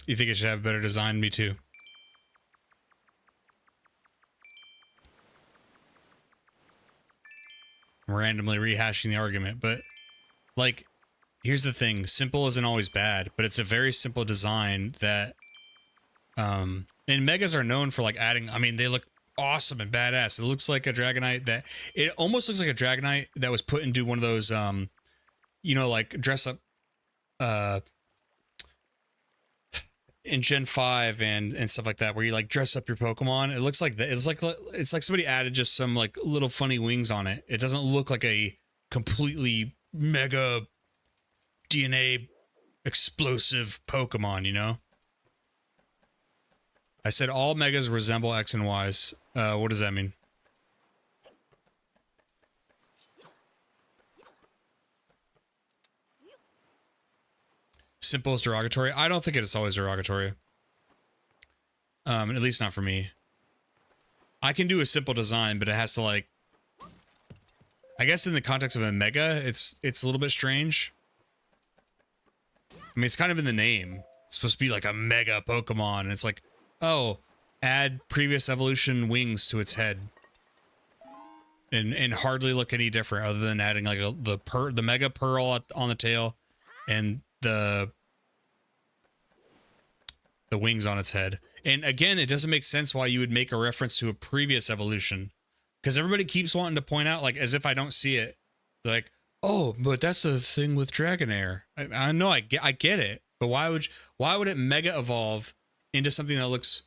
You think it should have better design? Me too. I'm randomly rehashing the argument, but like Here's the thing, simple isn't always bad, but it's a very simple design that, and Megas are known for like adding, I mean, they look awesome and badass. It looks like a Dragonite that, it almost looks like a Dragonite that was put into one of those, you know, like dress up, in Gen 5 and stuff like that, where you like dress up your Pokemon. It looks like that. It's like somebody added just some like little funny wings on it. It doesn't look like a completely mega DNA explosive Pokemon, you know? I said all megas resemble X and Y's. What does that mean? Simple is derogatory? I don't think it's always derogatory. At least not for me. I can do a simple design, but it has to like... I guess in the context of a mega, it's a little bit strange. I mean, it's kind of in the name. It's supposed to be like a mega Pokemon, and it's like, oh, add previous evolution wings to its head. And hardly look any different other than adding like the mega pearl on the tail and the wings on its head. And again, it doesn't make sense why you would make a reference to a previous evolution, because everybody keeps wanting to point out, like, as if I don't see it, like, oh, but that's the thing with Dragonair. I know, I get it, but why would it mega evolve into something that looks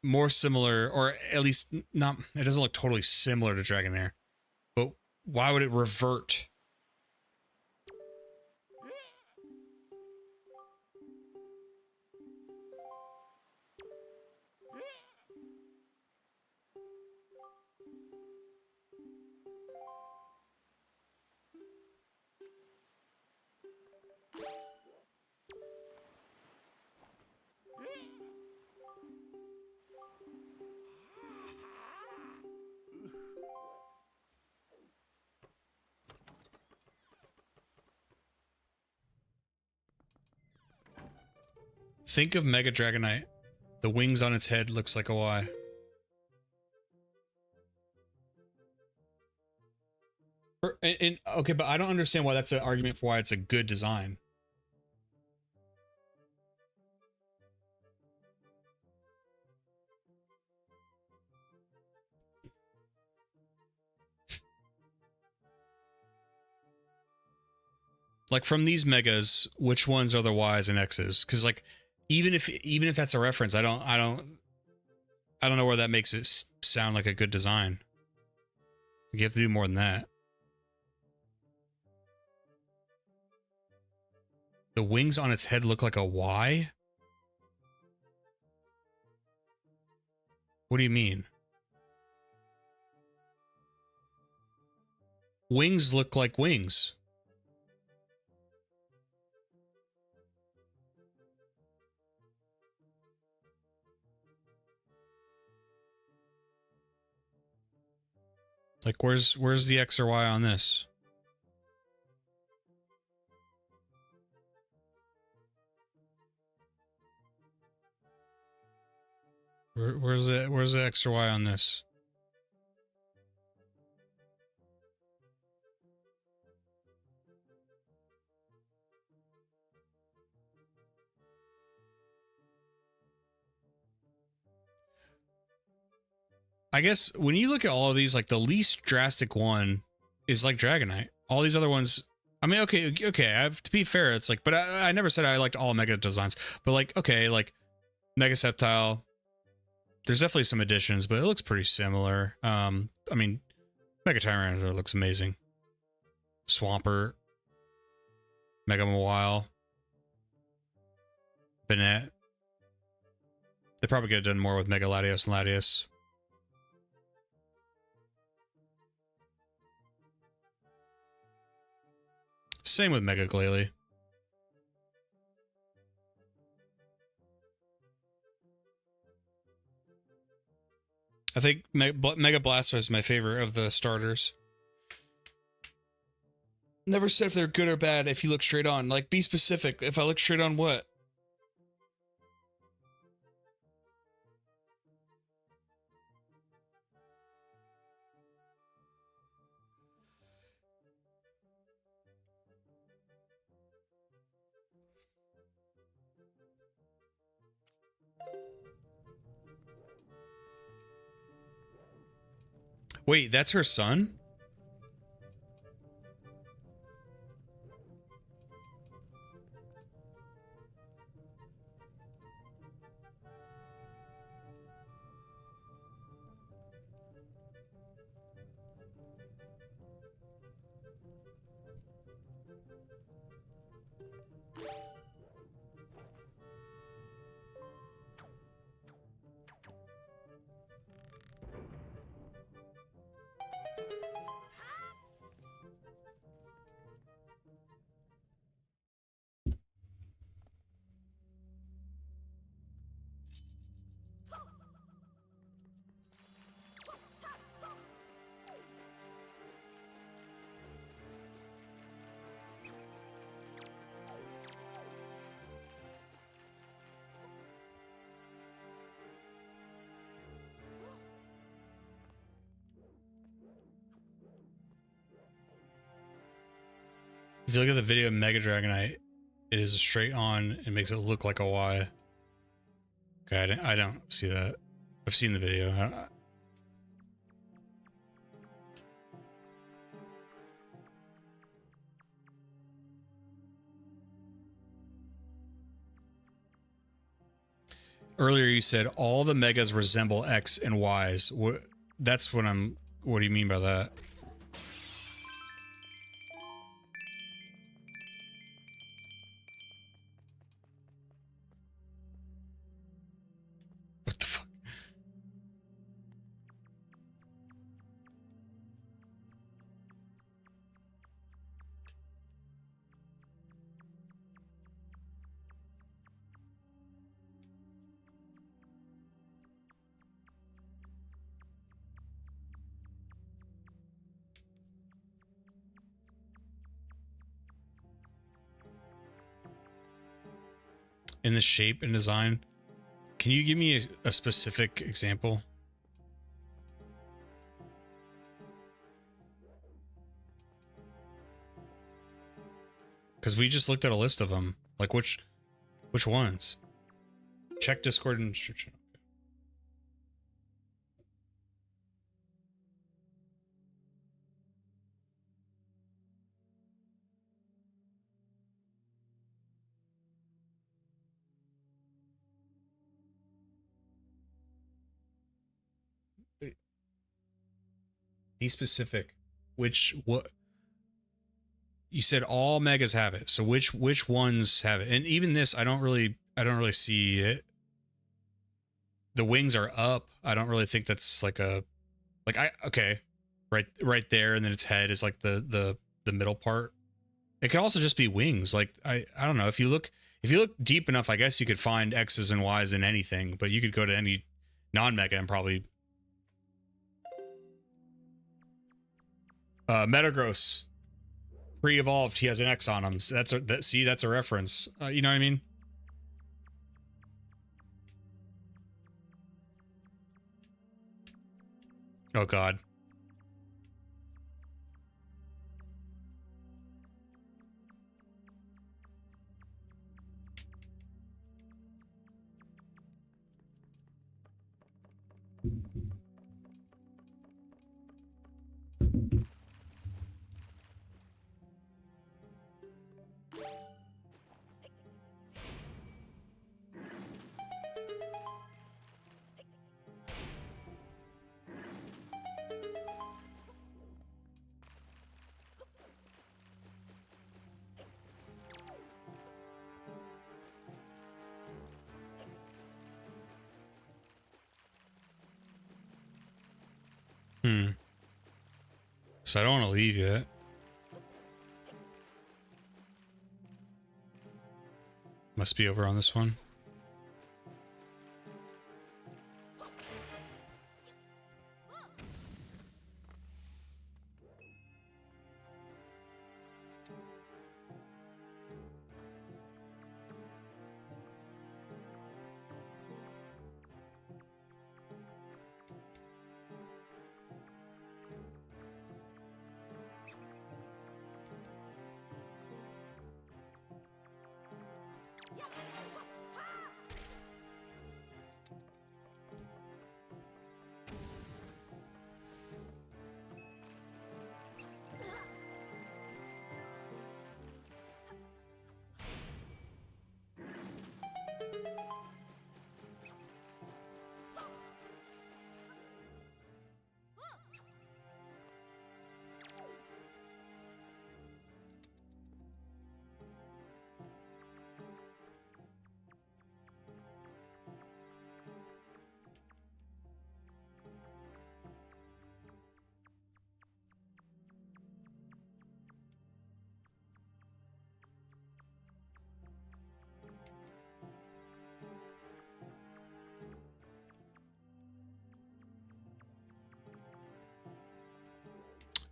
more similar, or at least not, it doesn't look totally similar to Dragonair, but why would it revert? Think of Mega Dragonite. The wings on its head looks like a Y. Okay, but I don't understand why that's an argument for why it's a good design. Like, from these megas, which ones are the Y's and X's? Because like, even if that's a reference, I don't know where that makes it sound like a good design. You have to do more than that. The wings on its head look like a Y? What do you mean? Wings look like wings. Like, where's the X or Y on this? Where's the X or Y on this? I guess when you look at all of these, like, the least drastic one is like Dragonite. All these other ones, I mean, okay, I have to be fair, it's like, but I never said I liked all Mega designs, but like, okay, like Mega Sceptile, there's definitely some additions, but it looks pretty similar. I mean, Mega Tyranitar looks amazing. Swampert, Mega Mawile, Banette. They probably could have done more with Mega Latios and Latios. Same with Mega Glalie. I think Mega Blastoise is my favorite of the starters. Never said if they're good or bad if you look straight on. Like, be specific. If I look straight on what? Wait, that's her son? If you look at the video of Mega Dragonite, it is a straight on. It makes it look like a Y. Okay, I don't see that. I've seen the video. Earlier you said all the Megas resemble X and Ys. That's what I'm... What do you mean by that? What the fuck? In the shape and design, can you give me a specific example? Because we just looked at a list of them. Like which ones? Check Discord and restriction. Be specific. What you said all megas have it. So which ones have it? And even this, I don't really see it. The wings are up. I don't really think that's like a okay. Right there, and then its head is like the middle part. It could also just be wings. Like I don't know. If you look deep enough, I guess you could find X's and Y's in anything, but you could go to any non-mega and probably Metagross pre-evolved, he has an X on him. So that's a reference. You know what I mean? Oh god. So I don't want to leave yet. Must be over on this one.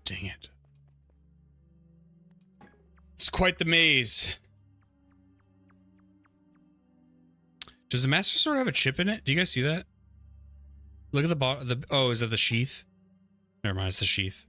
Dang it. It's quite the maze. Does the Master Sword have a chip in it? Do you guys see that? Look at the bottom. Oh, is that the sheath? Never mind, it's the sheath.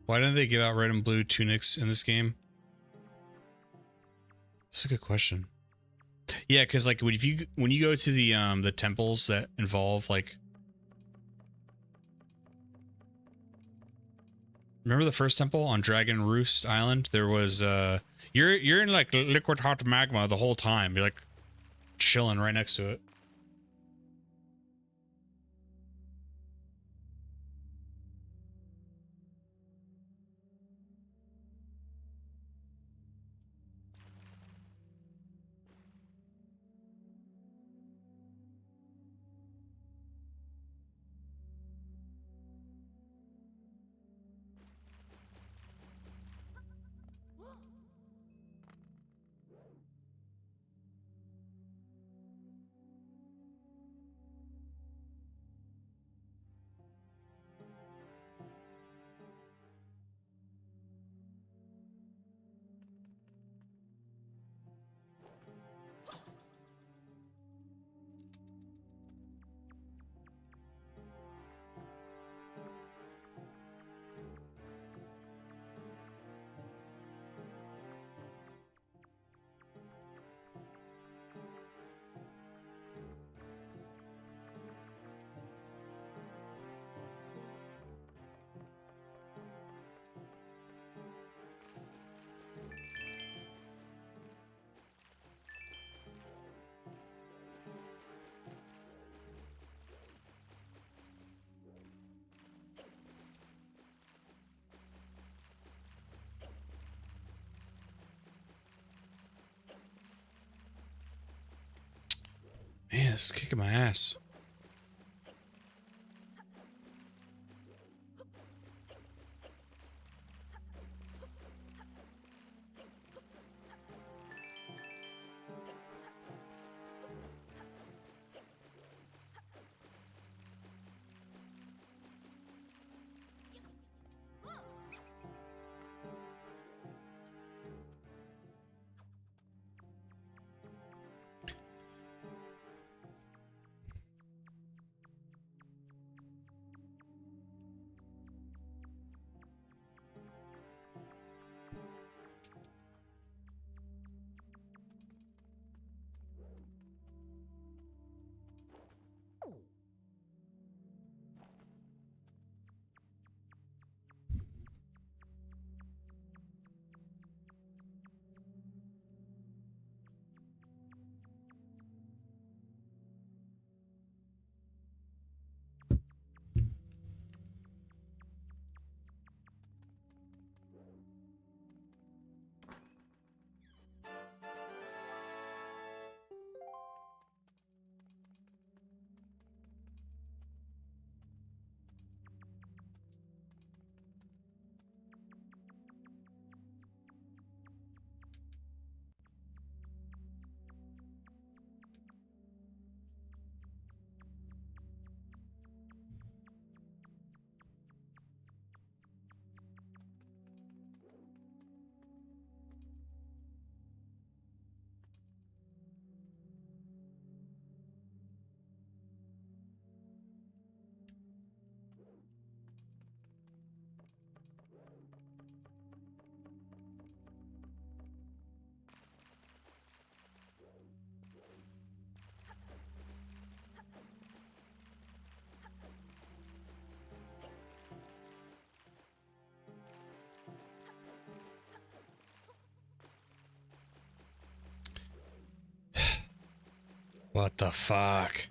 Why didn't they give out red and blue tunics in this game? That's a good question. Yeah, because like when you go to the temples that involve like, remember the first temple on Dragon Roost Island? There was you're in like liquid hot magma the whole time. You're like chilling right next to it. Man, this is kicking my ass. What the fuck?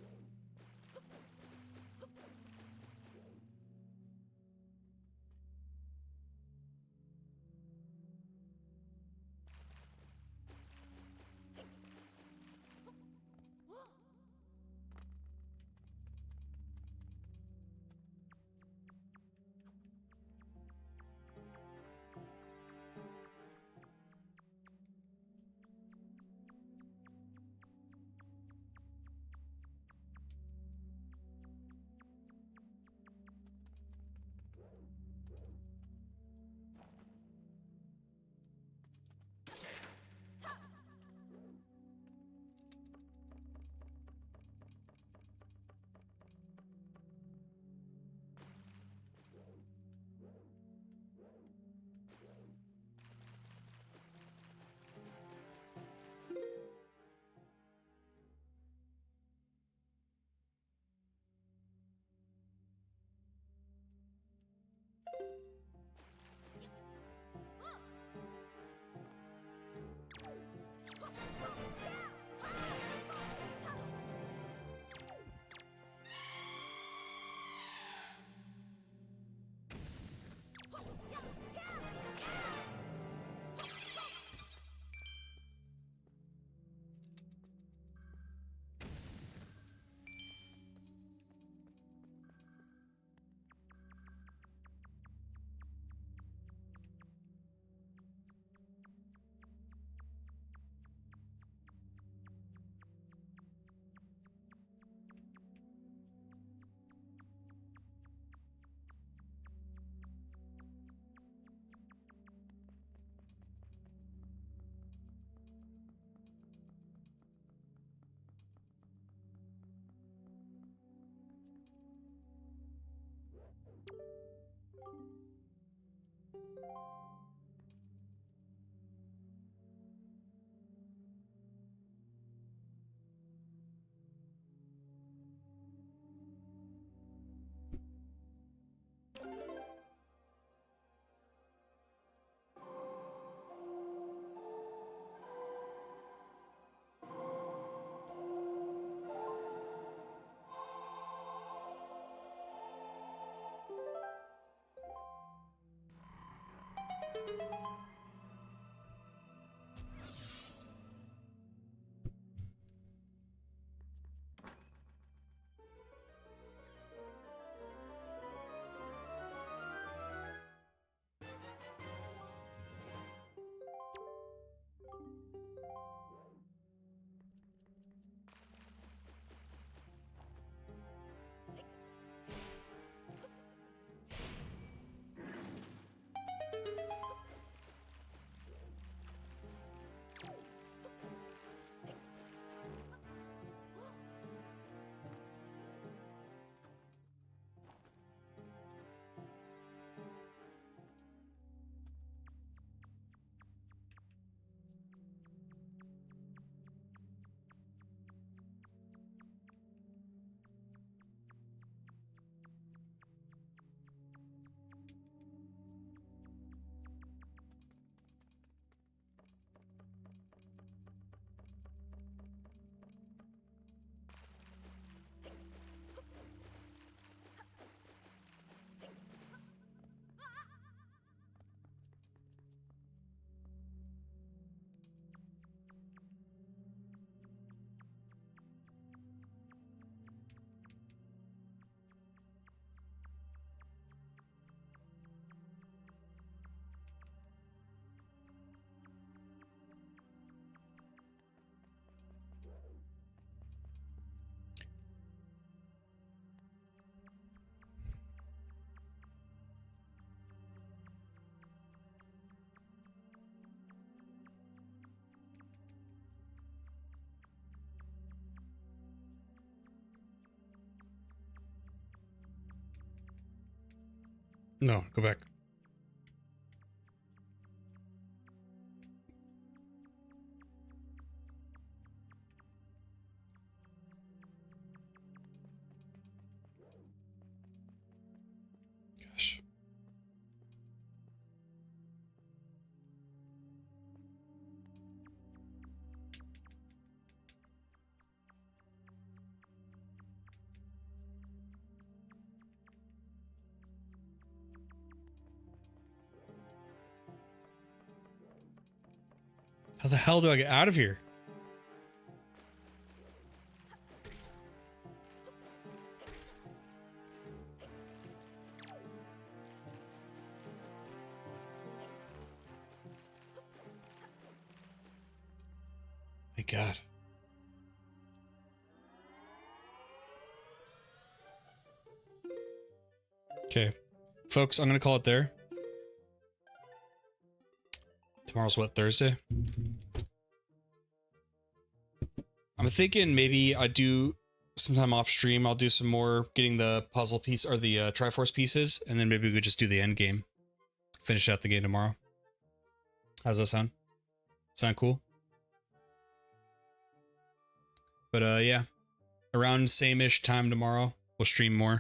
No, go back. Gosh. How the hell do I get out of here? Thank God. Okay. Folks, I'm going to call it there. Tomorrow's what, Thursday? I'm thinking maybe I do sometime off stream. I'll do some more getting the puzzle piece or the Triforce pieces, and then maybe we could just do the end game. Finish out the game tomorrow. How's that sound? Sound cool? But yeah, around same-ish time tomorrow, we'll stream more.